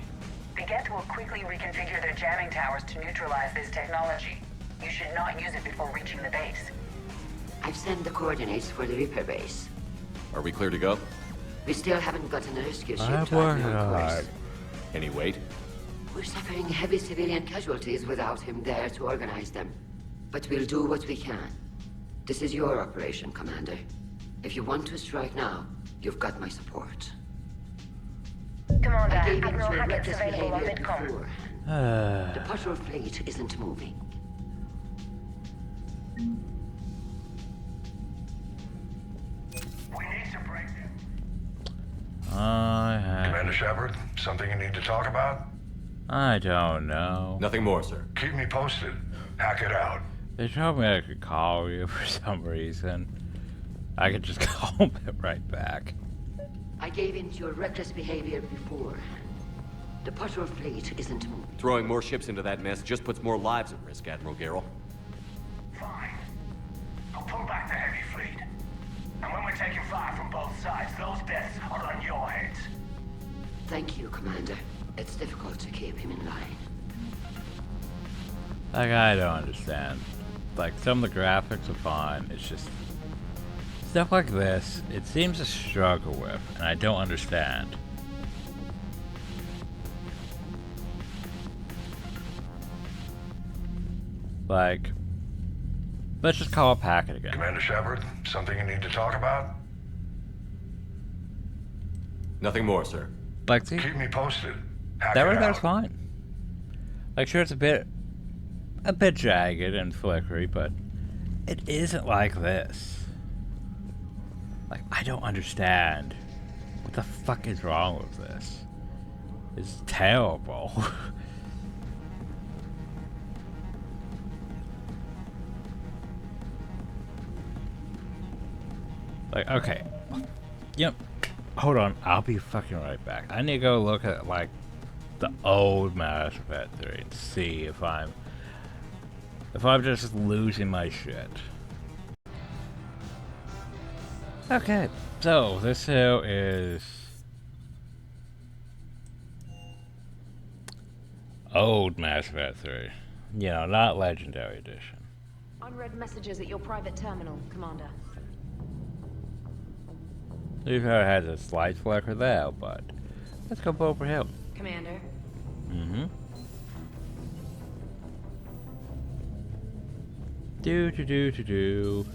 The Geth will quickly reconfigure their jamming towers to neutralize this technology. You should not use it before reaching the base. I've sent the coordinates for the Reaper base. Are we clear to go? We still haven't gotten a rescue ship I to our work hard. course. Any wait? We're suffering heavy civilian casualties without him there to organize them. But we'll do what we can. This is your operation, Commander. If you want to strike now, you've got my support. Commander, I gave in to Admiral your Hackett's reckless available on behavior midcom. before. The patrol fleet isn't moving. We need to Commander Shepard, something you need to talk about? I don't know. Nothing more, sir. Keep me posted. Hack it out. They told me I could call you for some reason. I could just call them right back. I gave in to your reckless behavior before. The patrol fleet isn't moving. Throwing more ships into that mess just puts more lives at risk, Admiral Garrel. Fine. I'll pull back the heavy fleet. And when we're taking fire from both sides, those deaths are on your heads. Thank you, Commander. It's difficult to keep him in line. Like, I don't understand. Like, some of the graphics are fine. It's just stuff like this, it seems to struggle with, and I don't understand. Like, let's just call a packet again. Commander Shepard, something you need to talk about? Nothing more, sir. Like, see? Keep me posted. Hack That it right there's out. fine. Like, sure, it's a bit jagged and flickery, but it isn't like this. Like, I don't understand. What the fuck is wrong with this? It's terrible. Like, okay. Yep. Hold on. I'll be fucking right back. I need to go look at, like, the old Mass Effect 3 and see if I'm just losing my shit. Okay, so this here is old Mass Effect 3. You know, not Legendary Edition. Unread messages at your private terminal, Commander. We've had a slight flicker there, but let's go over here. Commander. Mm-hmm. Do.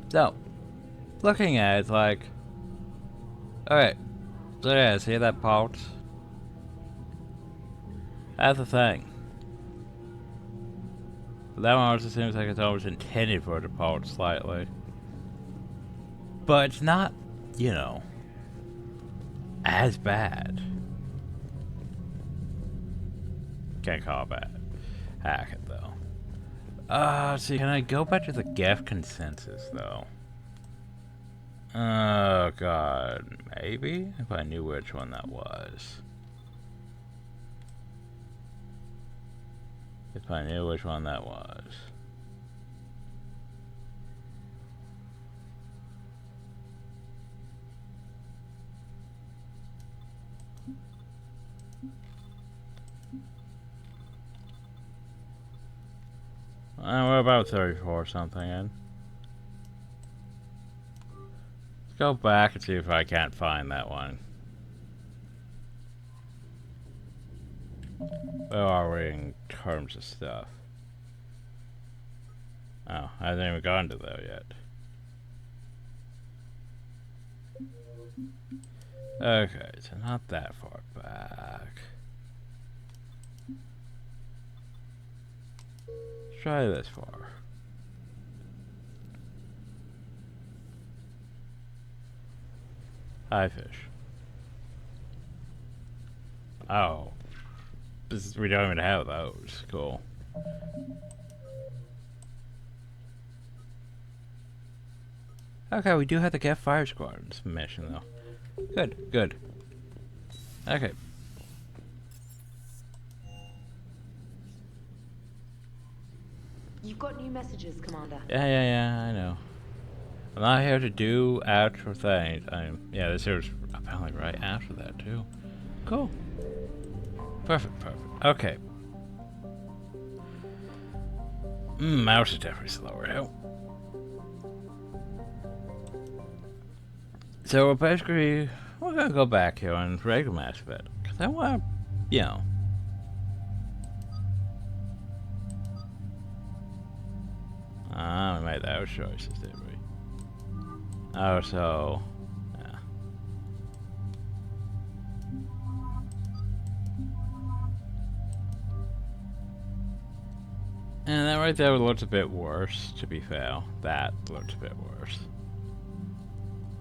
So, looking at it, it's like, alright, so yeah, see that part? That's the thing. That one also seems like it's almost intended for it to part slightly. But it's not, you know, as bad. Can't call it bad. Hack it though. See, can I go back to the Geth consensus though? Oh god, maybe? If I knew which one that was. If I knew which one that was. We're about 34 something in. Let's go back and see if I can't find that one. Where are we in terms of stuff? Oh, I haven't even gone to there yet. Okay, so not that far back. Let's try this far. Hi, fish. Oh. We don't even have those. Cool. Okay, we do have the Geth Fire Squadron's mission, though. Good. Okay. You've got new messages, Commander. Yeah, I know. I'm not here to do actual things. Yeah, this here's apparently right after that, too. Cool. Perfect. Okay. Mouse is definitely slower now. So basically, we're gonna go back here on regular Mass Effect, because I want to, you know. We made those choices, did we? Oh, so... yeah. And that right there looked a bit worse, to be fair. That looked a bit worse.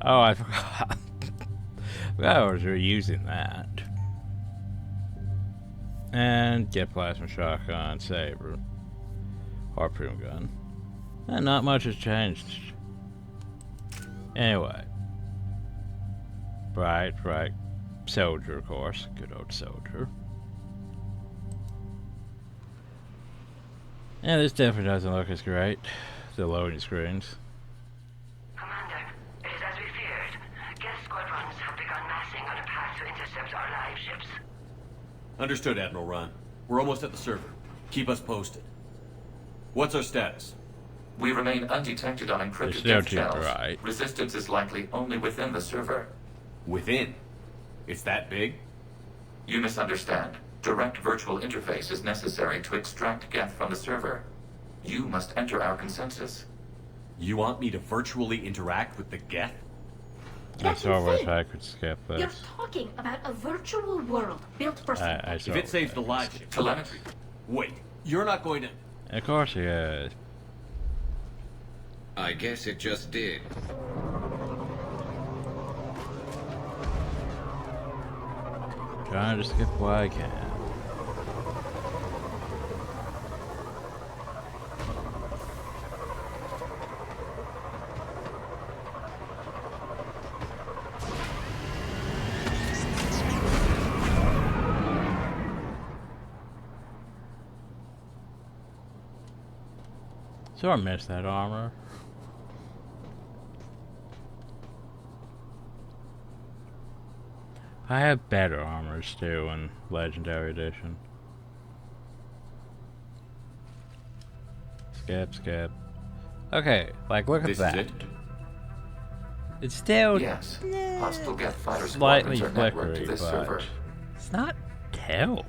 Oh, I forgot. I forgot I was reusing that. And get plasma shotgun, saber, harpoon gun. And not much has changed. Anyway. Right. Soldier, of course. Good old soldier. Yeah, this definitely doesn't look as great. The loading screens. Commander, it is as we feared. Geth squadrons have begun massing on a path to intercept our live ships. Understood, Admiral Ron. We're almost at the server. Keep us posted. What's our status? We remain undetected on encrypted There's no Geth channels. right. Resistance is likely only within the server. Within? It's that big? You misunderstand. Direct virtual interface is necessary to extract Geth from the server. You must enter our consensus. You want me to virtually interact with the Geth? I saw wish I could skip this. You're talking about a virtual world built for I If it saves the live ship. Telemetry. Wait, you're not going to... Of course he is. I guess it just did. Trying to skip what I can. So I missed that armor. I have better armors too in Legendary Edition. Skip. Okay, like look at that. This is it? It's still Yes. Hostile Geth fighter slightly squadrons are networked to flickery, this but server. it's not terrible.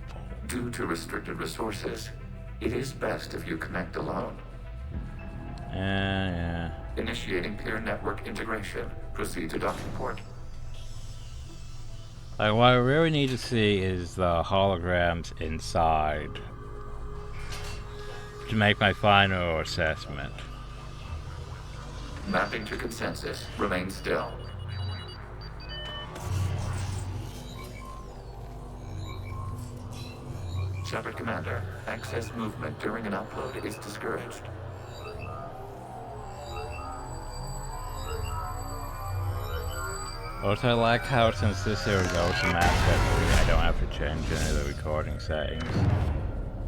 Due to restricted resources, it is best if you connect alone. Yeah. Initiating peer network integration. Proceed to docking port. Like what I really need to see is the holograms inside to make my final assessment. Mapping to consensus. Remain still. Shepard Commander, access movement during an upload is discouraged. Also, I like how since this here is automatic, I don't have to change any of the recording settings.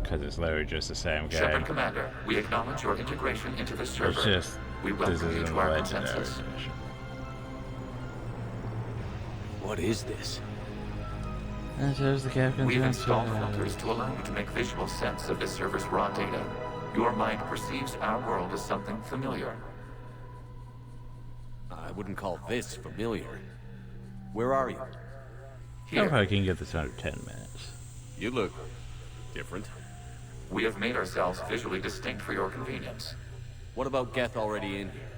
Because it's literally just the same game. Shepard Commander, we acknowledge your integration into the server. It's just, we this welcome you isn't to our Legendary consensus. Edition. What is this? And there's the captain. We've installed filters to allow you to make visual sense of this server's raw data. Your mind perceives our world as something familiar. I wouldn't call this familiar. Where are you? I hope I can get this under 10 minutes. You look different. We have made ourselves visually distinct for your convenience. What about Geth already in here?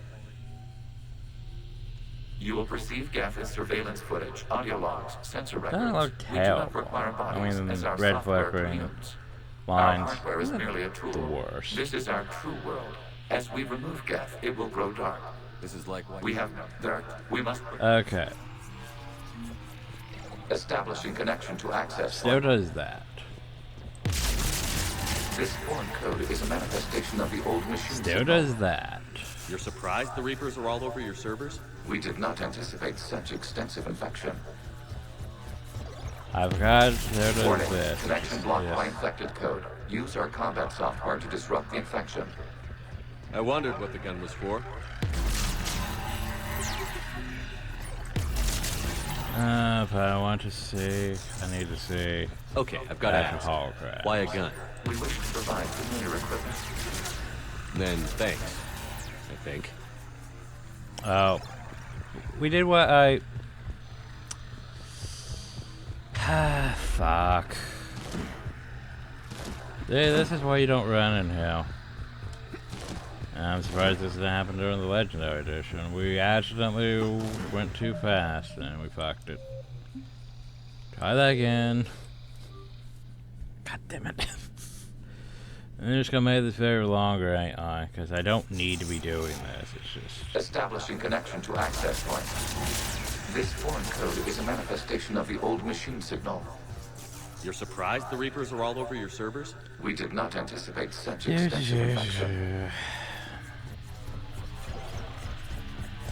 You will perceive Geth as surveillance footage, audio logs, sensor records. Doesn't look We do not terrible. require I bodies mean, as our red software flickering communes. lines. Our hardware is merely a tool. The worst. This is our true world. As we remove Geth, it will grow dark. This is like what we have dirt. We must. Okay. Establishing connection to access. Still does that. This foreign code is a manifestation of the old machine. Still does that. You're surprised the Reapers are all over your servers? We did not anticipate such extensive infection. I've got. There does Warning. this. Connection blocked by infected code. Use our combat software to disrupt the infection. I wondered what the gun was for. If I want to see, I need to see. Okay, I've got to That's ask. a holograph. Why a gun? We wish to provide familiar equipment. Then thanks. I think. Oh. We did what I... Fuck. See, this is why you don't run in here. I'm surprised this didn't happen during the Legendary Edition. We accidentally went too fast and we fucked it. Try that again. God damn it. I'm just gonna make this very longer, ain't I? Because I don't need to be doing this. It's just... Establishing connection to access point. This foreign code is a manifestation of the old machine signal. You're surprised the Reapers are all over your servers? We did not anticipate such extensive infection.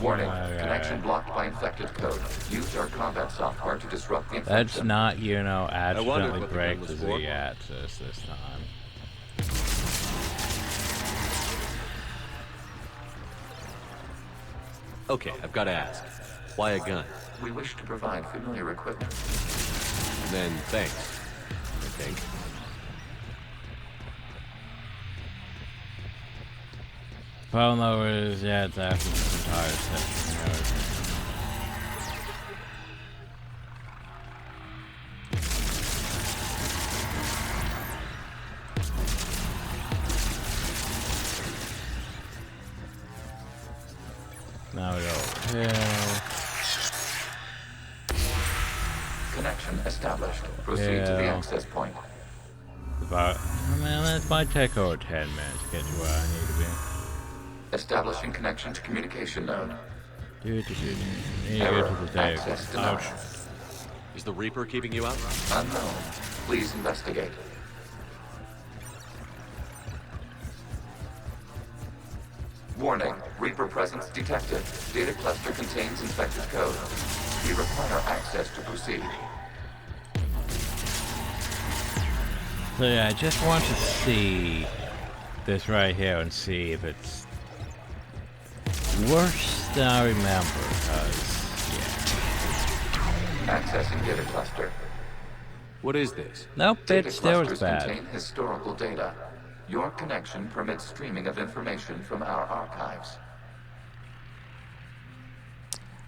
Warning, connection blocked by infected code. Use our combat software to disrupt the infection. Let's not, you know, accidentally break the Z-axis this time. Okay, I've got to ask. Why a gun? We wish to provide familiar equipment. Then thanks. Okay. Phone lowers, yeah, it's after this entire section. Now we go here. Connection established. Proceed to the access point. About, man, that might take over 10 minutes to get to where I need to be. Establishing connection to communication node. Need to go to the day. Ouch. Is the Reaper keeping you out? Unknown. Please investigate. Warning. Reaper presence detected. Data cluster contains infected code. We require access to proceed. So yeah, I just want to see this right here and see if it's worse than I remember, because, yeah. Accessing data cluster. What is this? Nope, Data it still is clusters bad. contain historical data. Your connection permits streaming of information from our archives.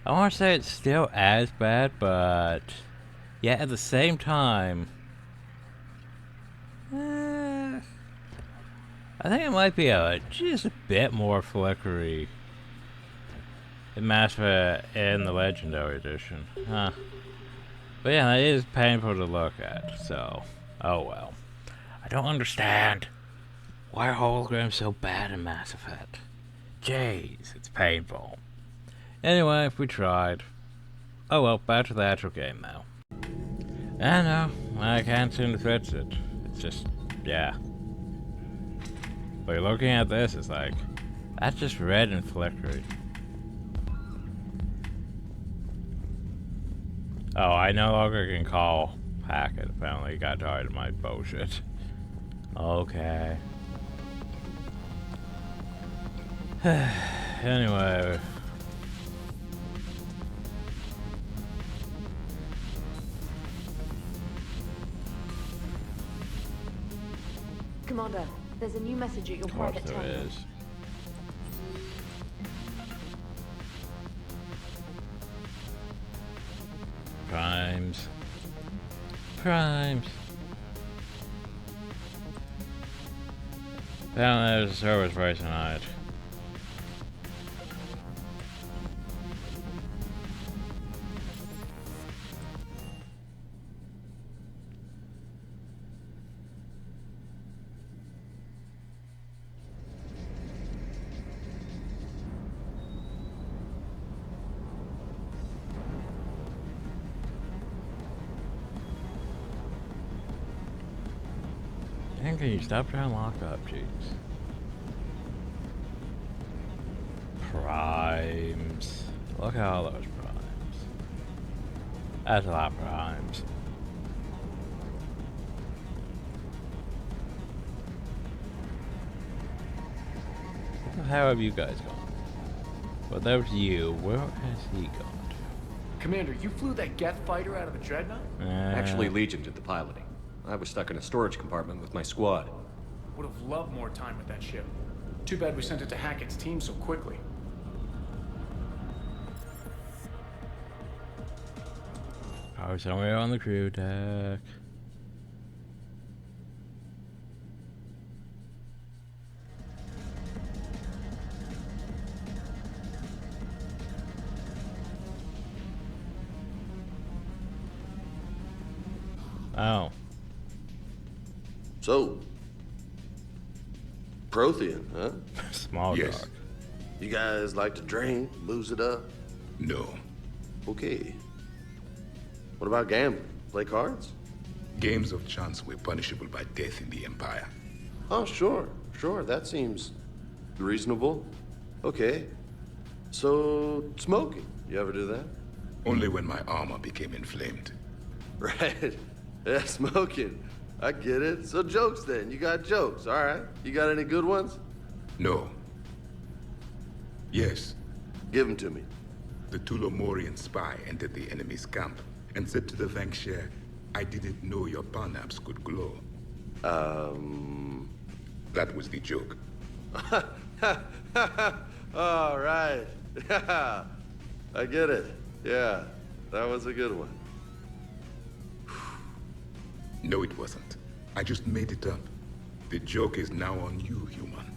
I want to say it's still as bad, but yeah, at the same time, I think it might be just a bit more flickery in Mass Effect in the Legendary Edition. Huh. But yeah, it is painful to look at, so, oh well. I don't understand why are holograms so bad in Mass Effect. Jeez, it's painful. Anyway, we tried. Oh well, back to the actual game now. I know, I can't seem to fix it. It's just, yeah. But you're looking at this, it's like, that's just red and flickery. Oh, I no longer can call Hackett. Apparently, he got tired of my bullshit. Okay. Anyway. Commander, there's a new message at your private terminal. There is. Primes. Primes. Apparently there's a service price tonight. Man, can you stop trying to lock up, jeez. Primes. Look at all those primes. That's a lot of primes. Where the hell have you guys gone? Well, that was you. Where has he gone to? Commander, you flew that Geth fighter out of a dreadnought? Actually, Legion did the piloting. I was stuck in a storage compartment with my squad. Would have loved more time with that ship. Too bad we sent it to Hackett's team so quickly. Oh, somewhere on the crew deck. So, Prothean, huh? Small Yes. dog. You guys like to drink, booze it up? No. Okay. What about gambling? Play cards? Games of chance were punishable by death in the Empire. Oh, sure. That seems reasonable. Okay. So, smoking. You ever do that? Only when my armor became inflamed. Right. Yeah, smoking. I get it. So jokes then. You got jokes. All right. You got any good ones? No. Yes. Give them to me. The Tulomorian spy entered the enemy's camp and said to the Vanksher, I didn't know your parnaps could glow. That was the joke. All right. Yeah. I get it. Yeah. That was a good one. No, it wasn't. I just made it up. The joke is now on you, human.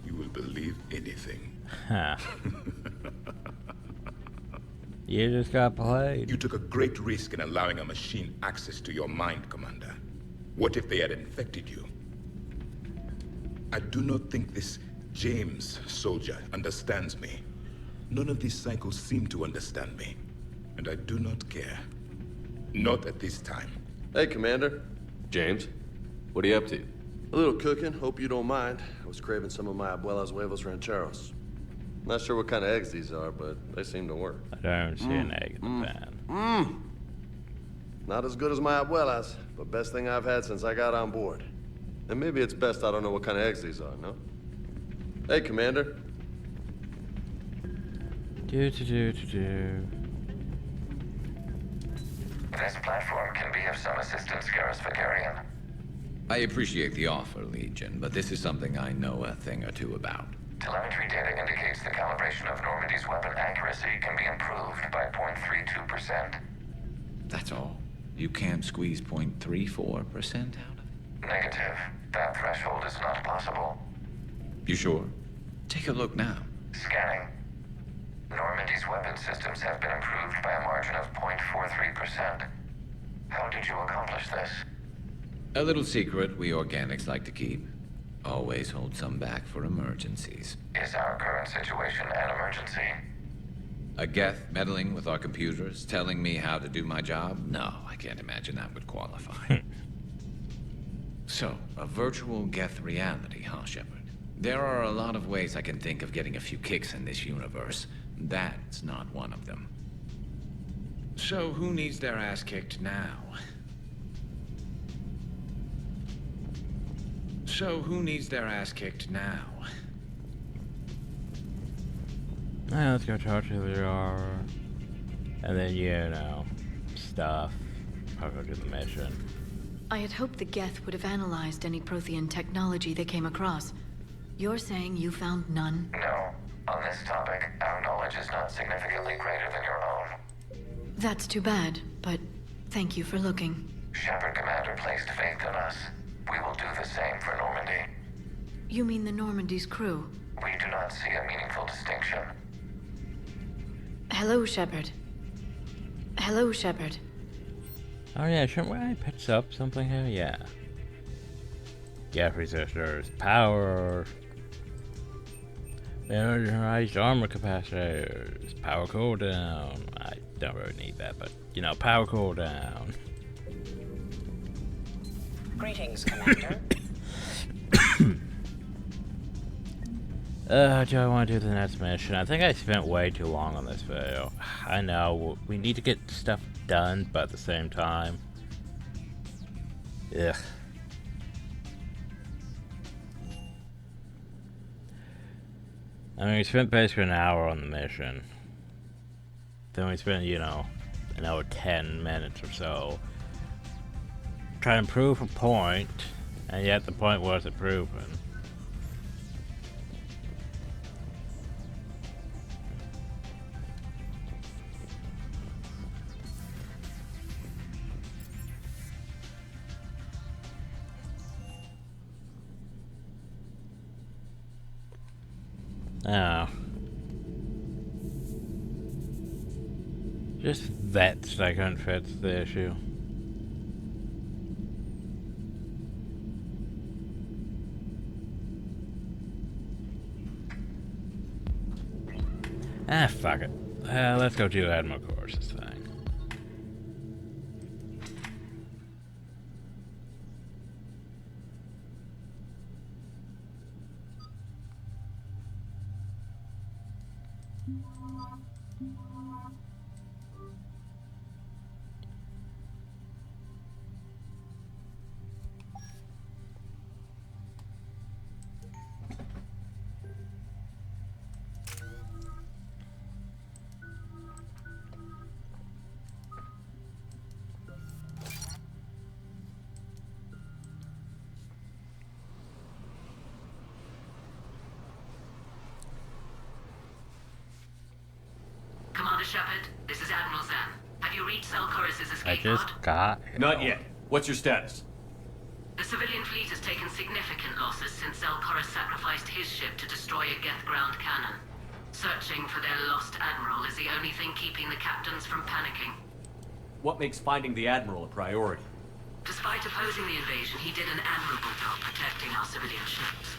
You will believe anything. Huh. You just got played. You took a great risk in allowing a machine access to your mind, Commander. What if they had infected you? I do not think this James soldier understands me. None of these cycles seem to understand me. And I do not care. Not at this time. Hey, Commander. James, what are you up to? A little cooking. Hope you don't mind. I was craving some of my abuela's huevos rancheros. Not sure what kind of eggs these are, but they seem to work. I don't see an egg in the pan. Not as good as my abuela's, but best thing I've had since I got on board. And maybe it's best I don't know what kind of eggs these are, no? Hey, Commander. This platform can be of some assistance, Garrus Vicarian. I appreciate the offer, Legion, but this is something I know a thing or two about. Telemetry data indicates the calibration of Normandy's weapon accuracy can be improved by 0.32%. That's all? You can't squeeze 0.34% out of it? Negative. That threshold is not possible. You sure? Take a look now. Scanning. Normandy's weapon systems have been improved by a margin of 0.43%. How did you accomplish this? A little secret we organics like to keep. Always hold some back for emergencies. Is our current situation an emergency? A Geth meddling with our computers, telling me how to do my job? No, I can't imagine that would qualify. So, a virtual Geth reality, huh, Shepard? There are a lot of ways I can think of getting a few kicks in this universe. That's not one of them. So, who needs their ass kicked now? Let's go talk to the R. And then, you know, stuff. I'll go do the mission. I had hoped the Geth would have analyzed any Prothean technology they came across. You're saying you found none? No. On this topic, our knowledge is not significantly greater than your own. That's too bad, but thank you for looking. Shepard Commander placed faith in us. We will do the same for Normandy. You mean the Normandy's crew? We do not see a meaningful distinction. Hello, Shepard. Hello, Shepard. Oh yeah, shouldn't I pitch up something here? Yeah. Gap resistors, power, energized armor capacitors, power cooldown. I don't really need that, but you know, power cooldown. Greetings, Commander. Do I want to do the next mission? I think I spent way too long on this video. I know, we need to get stuff done, but at the same time... Ugh. I mean, we spent basically an hour on the mission. Then we spent, you know, an hour 10 minutes or so trying to prove a point, and yet the point wasn't proven. Oh. Just vets I couldn't fix the issue. Ah, fuck it. Let's go do Admiral Course's thing. Commander Shepard, this is Admiral Zan. Have you reached Zelkorus' I escape just pod? got. Not yet. What's your status? The civilian fleet has taken significant losses since Zelkorus sacrificed his ship to destroy a Geth ground cannon. Searching for their lost admiral is the only thing keeping the captains from panicking. What makes finding the Admiral a priority? Despite opposing the invasion, he did an admirable job protecting our civilian ships.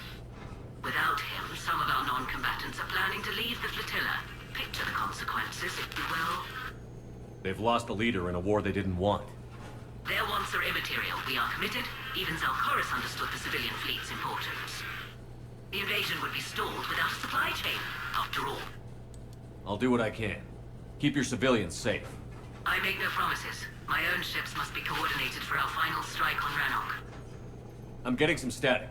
Without him, some of our non-combatants are planning to leave the flotilla. Picture the consequences, if you will. They've lost a leader in a war they didn't want. Their wants are immaterial. We are committed. Even Zelkorus understood the civilian fleet's importance. The invasion would be stalled without a supply chain, after all. I'll do what I can. Keep your civilians safe. I make no promises. My own ships must be coordinated for our final strike on Rannoch. I'm getting some static.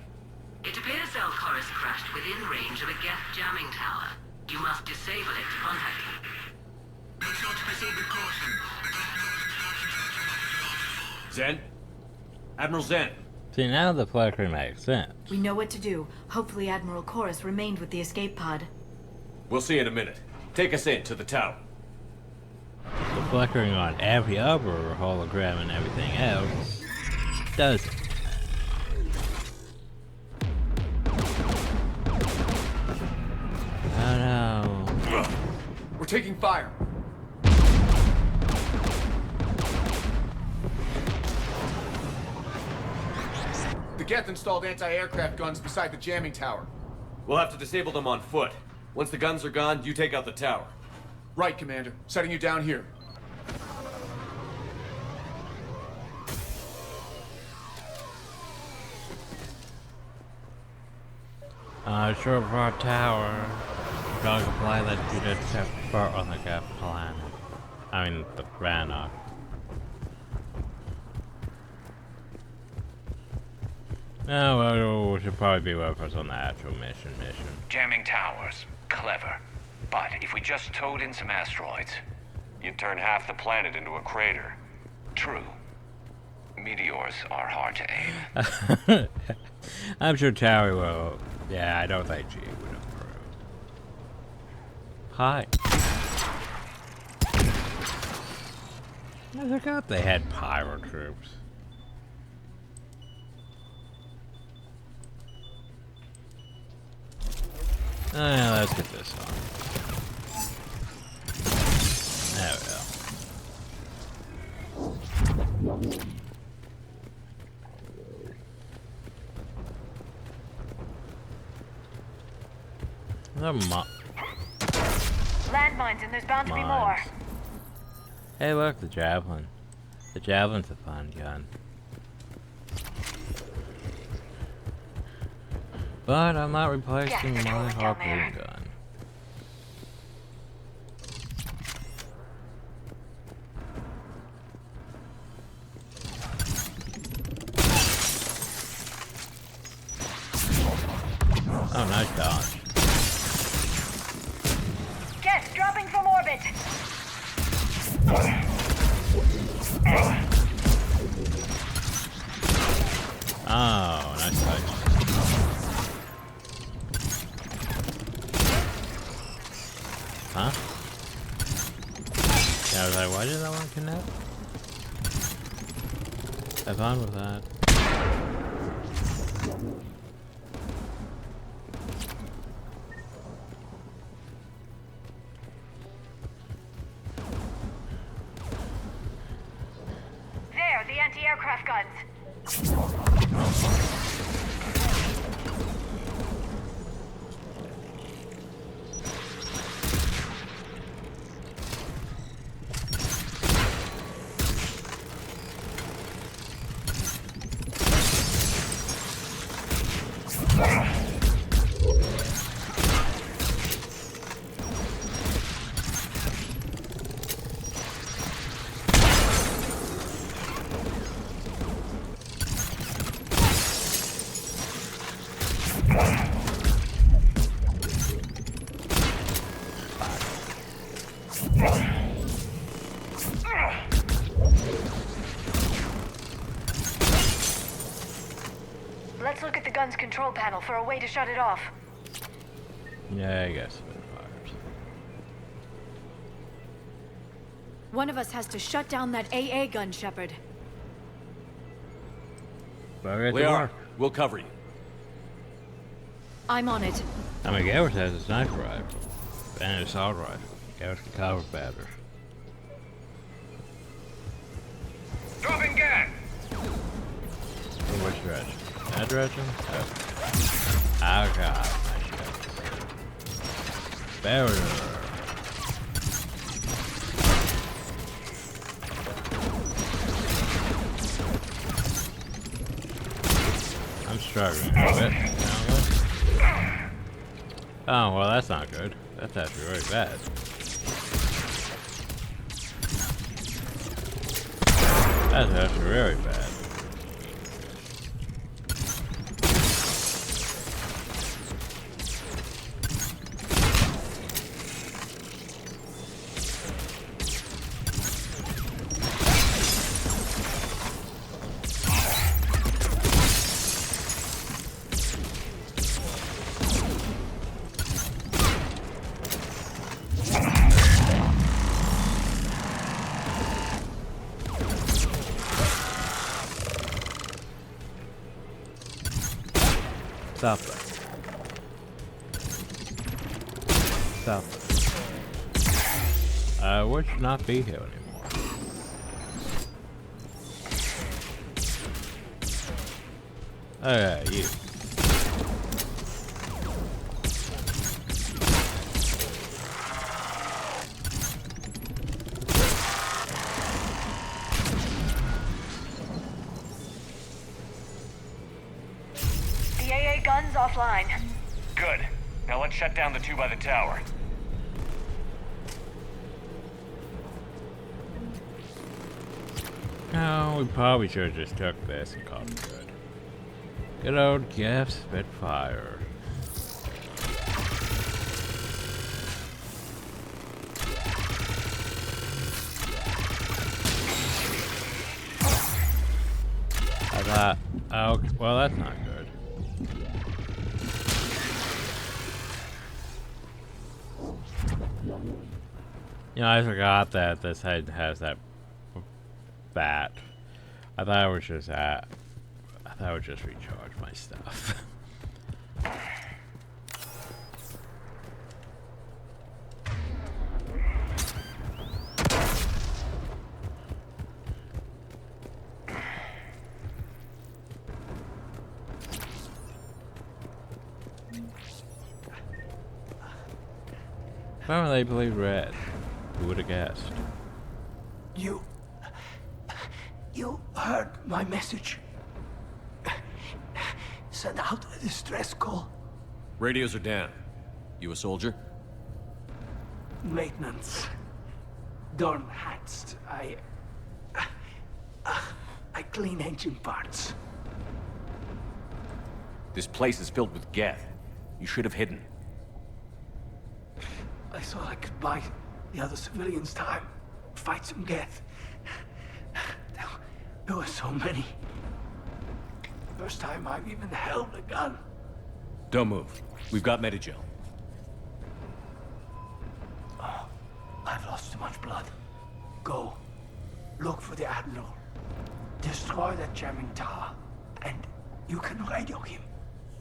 It appears Zelkorus crashed within range of a Geth jamming tower. You must disable it to contact him. Make sure to proceed with caution. Zen? Admiral Zen. See, now the flickering makes sense. We know what to do. Hopefully Admiral Chorus remained with the escape pod. We'll see in a minute. Take us in to the tower. The flickering on every other hologram and everything else does it. Oh no. We're taking fire. The Geth installed anti-aircraft guns beside the jamming tower. We'll have to disable them on foot. Once the guns are gone, you take out the tower. Right, Commander. Setting you down here. Sure for our tower. Dog apply that you did set foot on the Geth planet. I mean, the Rannoch. Oh, well, it should probably be worth us on the actual mission. Jamming towers. Clever. But if we just towed in some asteroids, you'd turn half the planet into a crater. True. Meteors are hard to aim. I'm sure Tower will. Yeah, I don't think G would approve. Hi. I forgot they had pyro troops. Let's get this on. There we go. Landmines, and there's bound to be more. Hey, look, the javelin. The javelin's a fun gun. But I'm not replacing my harpoon gun. Oh, nice dodge. Geth dropping from orbit. Oh, nice touch. Huh? Yeah, I was like, why did that one connect? Have fun with that. There, the anti-aircraft guns. control panel for a way to shut it off. Yeah, I guess Spitfires. One of us has to shut down that AA gun, Shepard. Liara, we'll cover you. I'm on it. I mean, Garrett has a sniper rifle and an assault rifle. Garrett can cover better. Dropping gas! In which direction? That direction? Oh god, my shit. Barrier. I'm struggling a bit. Oh, well, that's not good. That's actually really bad. That's actually really bad. Stop that. Stop that. We should not be here anymore. Okay, you. Guns offline. Good. Now let's shut down the two by the tower. No, we probably should have just took this and called it good. Good old Jeff Spitfire. I thought, oh, well, that's not good. You know, I forgot that this head has that bat. I thought I would just recharge my stuff. Why would they believe red? Who would have guessed? You heard my message. Send out a distress call. Radios are down. You a soldier? Maintenance. Dorn hats. I clean engine parts. This place is filled with Geth. You should have hidden. I thought I could buy the other civilians time. Fight some Geth. There were so many. First time I've even held a gun. Don't move. We've got Medigel. Oh, I've lost too much blood. Go. Look for the Admiral. Destroy that jamming tower. And you can radio him.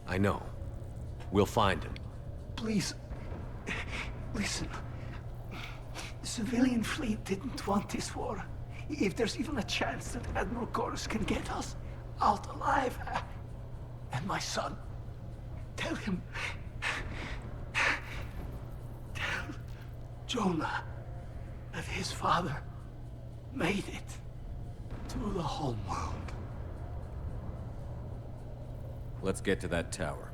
I know. We'll find him. Please. Listen. The civilian fleet didn't want this war. If there's even a chance that Admiral Chorus can get us out alive, and my son, tell him, tell Jonah that his father made it to the home world. Let's get to that tower.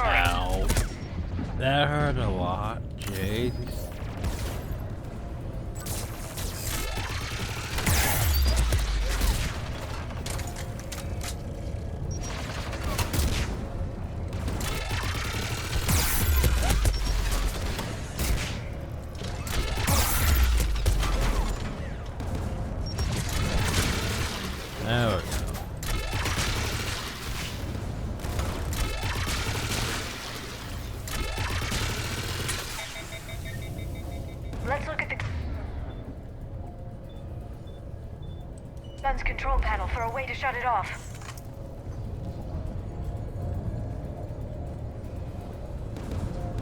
Ow. That hurt a lot, jeez. for a way to shut it off.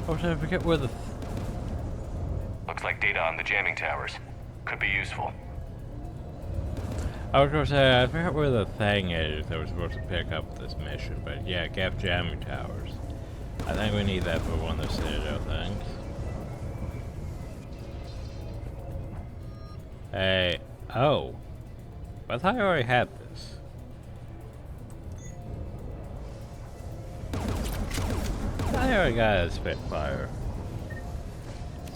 Oh, did I forget where the... Looks like data on the jamming towers. Could be useful. I was gonna say, I forgot where the thing is that we're supposed to pick up this mission, but yeah, Gap jamming towers. I think we need that for one of the Citadel things. Hey, oh. I thought I already had this. I already got a Spitfire.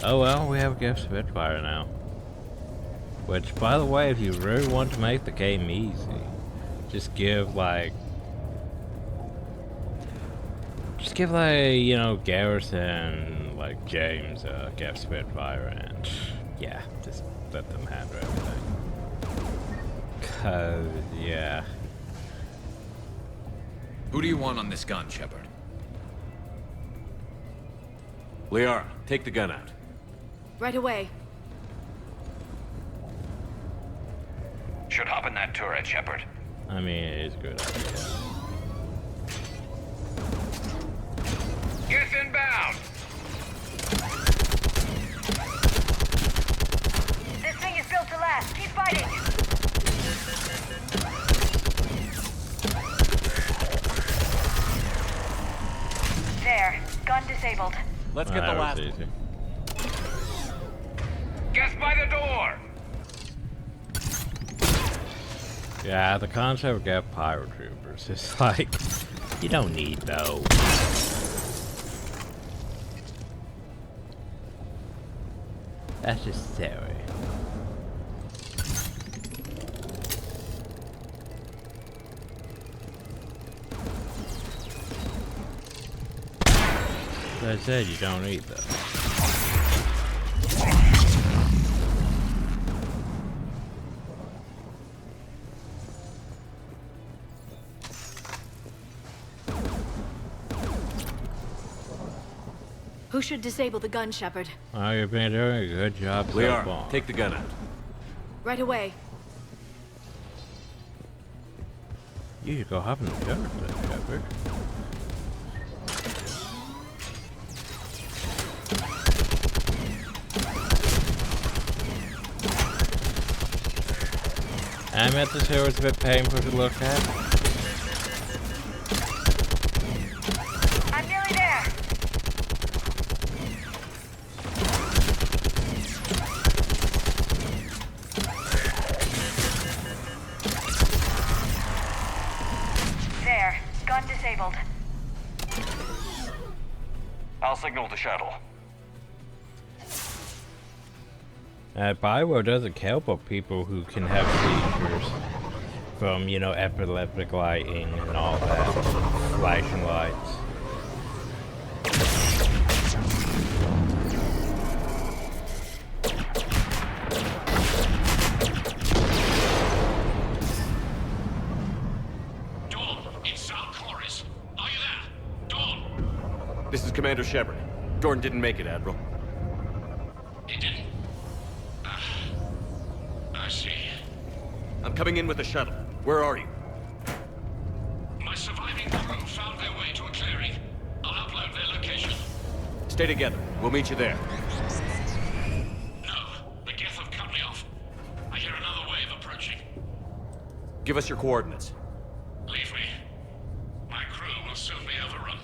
Oh well, we have a gift Spitfire now. Which, by the way, if you really want to make the game easy, just give like, you know, Garrison, like James, gift Spitfire, and yeah, just let them handle everything. 'Cause, yeah. Who do you want on this gun, Shepard? Liara, take the gun out. Right away. Should hop in that turret, Shepard. I mean, it is a good idea. Get inbound! This thing is built to last. Keep fighting! There. Gun disabled. Let's get the last one. Guess by the door! Yeah, the concept of Gap Pyro Troopers is like, you don't need those. That's just silly. As I said, you don't need those. Who should disable the gun, Shepard? Oh, you've been doing a good job so Liara, far. take the gun out. Right away. You should go hop in the turret then, Shepard. I admit this here was a bit painful to look at. I'm nearly there. There. Gun disabled. I'll signal the shuttle. Bioware doesn't care about people who can have seizures from, you know, epileptic lighting and all that. Flashing lights. This is Commander Shepard. Jordan didn't make it, Admiral. He didn't? I see. I'm coming in with the shuttle. Where are you? My surviving crew found their way to a clearing. I'll upload their location. Stay together. We'll meet you there. No, the Geth have cut me off. I hear another wave approaching. Give us your coordinates. Leave me. My crew will soon be overrun.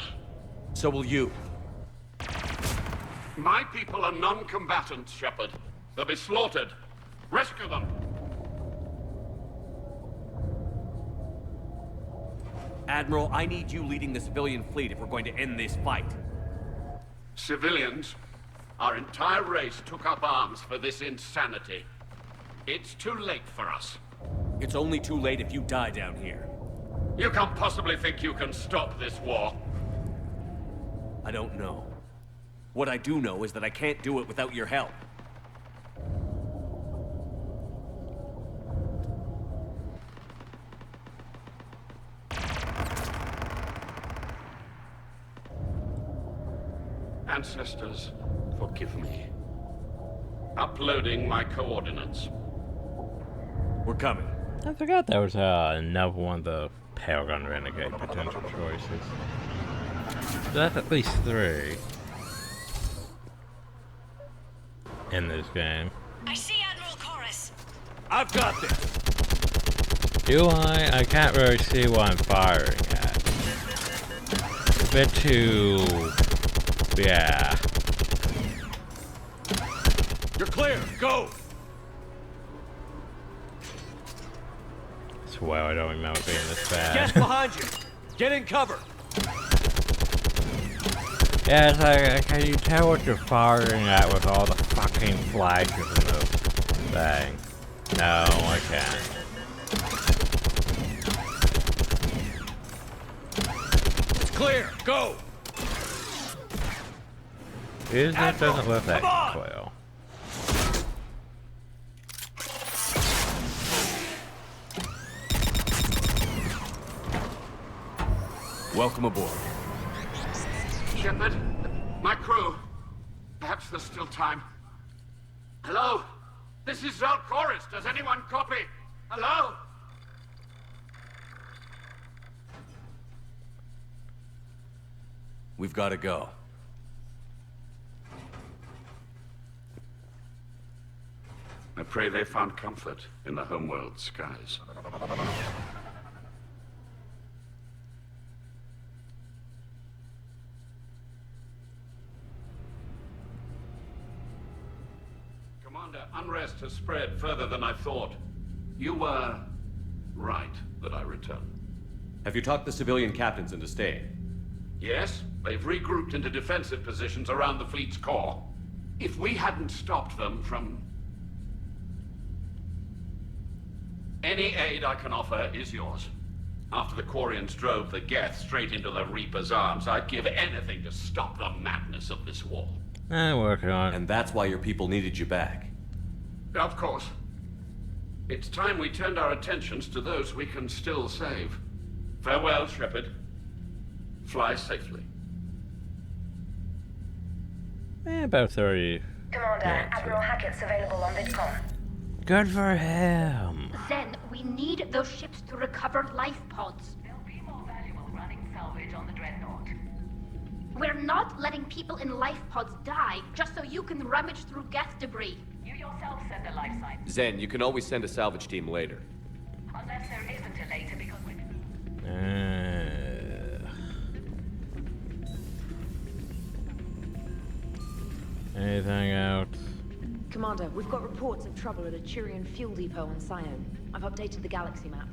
So will you. My people are non-combatants, Shepard. They'll be slaughtered. Rescue them. Admiral, I need you leading the civilian fleet if we're going to end this fight. Civilians, our entire race took up arms for this insanity. It's too late for us. It's only too late if you die down here. You can't possibly think you can stop this war. I don't know. What I do know is that I can't do it without your help. Ancestors, forgive me. Uploading my coordinates. We're coming. I forgot there was another one of the Paragon Renegade potential choices. So that's at least 3 in this game. I see Admiral Chorus. I've got this. Do I? I can't really see what I'm firing at. A bit too... yeah. You're clear. Go. I swear I don't remember being this bad. Guess behind you. Get in cover. Yeah, it's like, can you tell what you're firing at with all the fucking flashes in the thing? No, I can't. It's clear. Go. Isn't it doesn't look that clear. Welcome aboard. Shepard, my crew. Perhaps there's still time. Hello? This is Chorus. Does anyone copy? Hello? We've got to go. I pray they found comfort in the homeworld skies. Commander, unrest has spread further than I thought. You were right that I returned. Have you talked the civilian captains into staying? Yes, they've regrouped into defensive positions around the fleet's core. If we hadn't stopped them from... Any aid I can offer is yours. After the Quarians drove the Geth straight into the Reaper's arms, I'd give anything to stop the madness of this war. I'm working on it. And that's why your people needed you back. Of course. It's time we turned our attentions to those we can still save. Farewell, Shepard. Fly safely. About 30. Commander, Admiral Hackett's available on VidCom. Good for him. Zen, we need those ships to recover life pods. They'll be more valuable running salvage on the Dreadnought. We're not letting people in life pods die just so you can rummage through Geth debris. You yourself said the life signs. Zen, you can always send a salvage team later. Unless there isn't a later because we... Anything else? Commander, we've got reports of trouble at a Turian fuel depot on Sion. I've updated the galaxy map.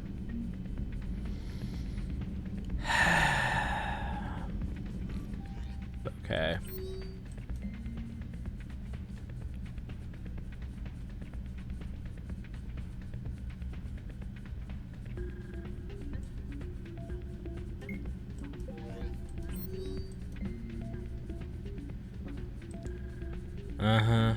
Okay. Uh-huh.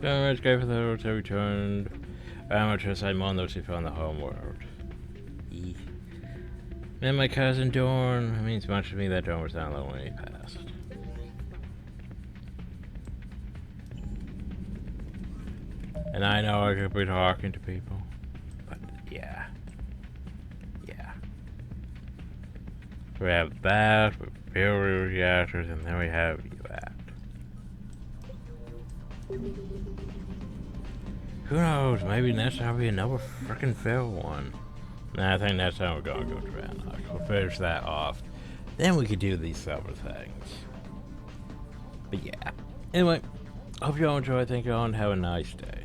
Damage gave for the rotor returned. Amateurs I on those who found the home world. And my cousin Dorn. It means much to me that Dorn was not alone when he passed. And I know I could be talking to people. But yeah. Yeah. We have that, with fuel reactors, and then we have that. Who knows? Maybe next time will be another frickin' fail one. Nah, I think next time we're gonna go to Rannoch. We'll finish that off. Then we could do these other things. But yeah. Anyway, hope you all enjoyed. Thank you all and have a nice day.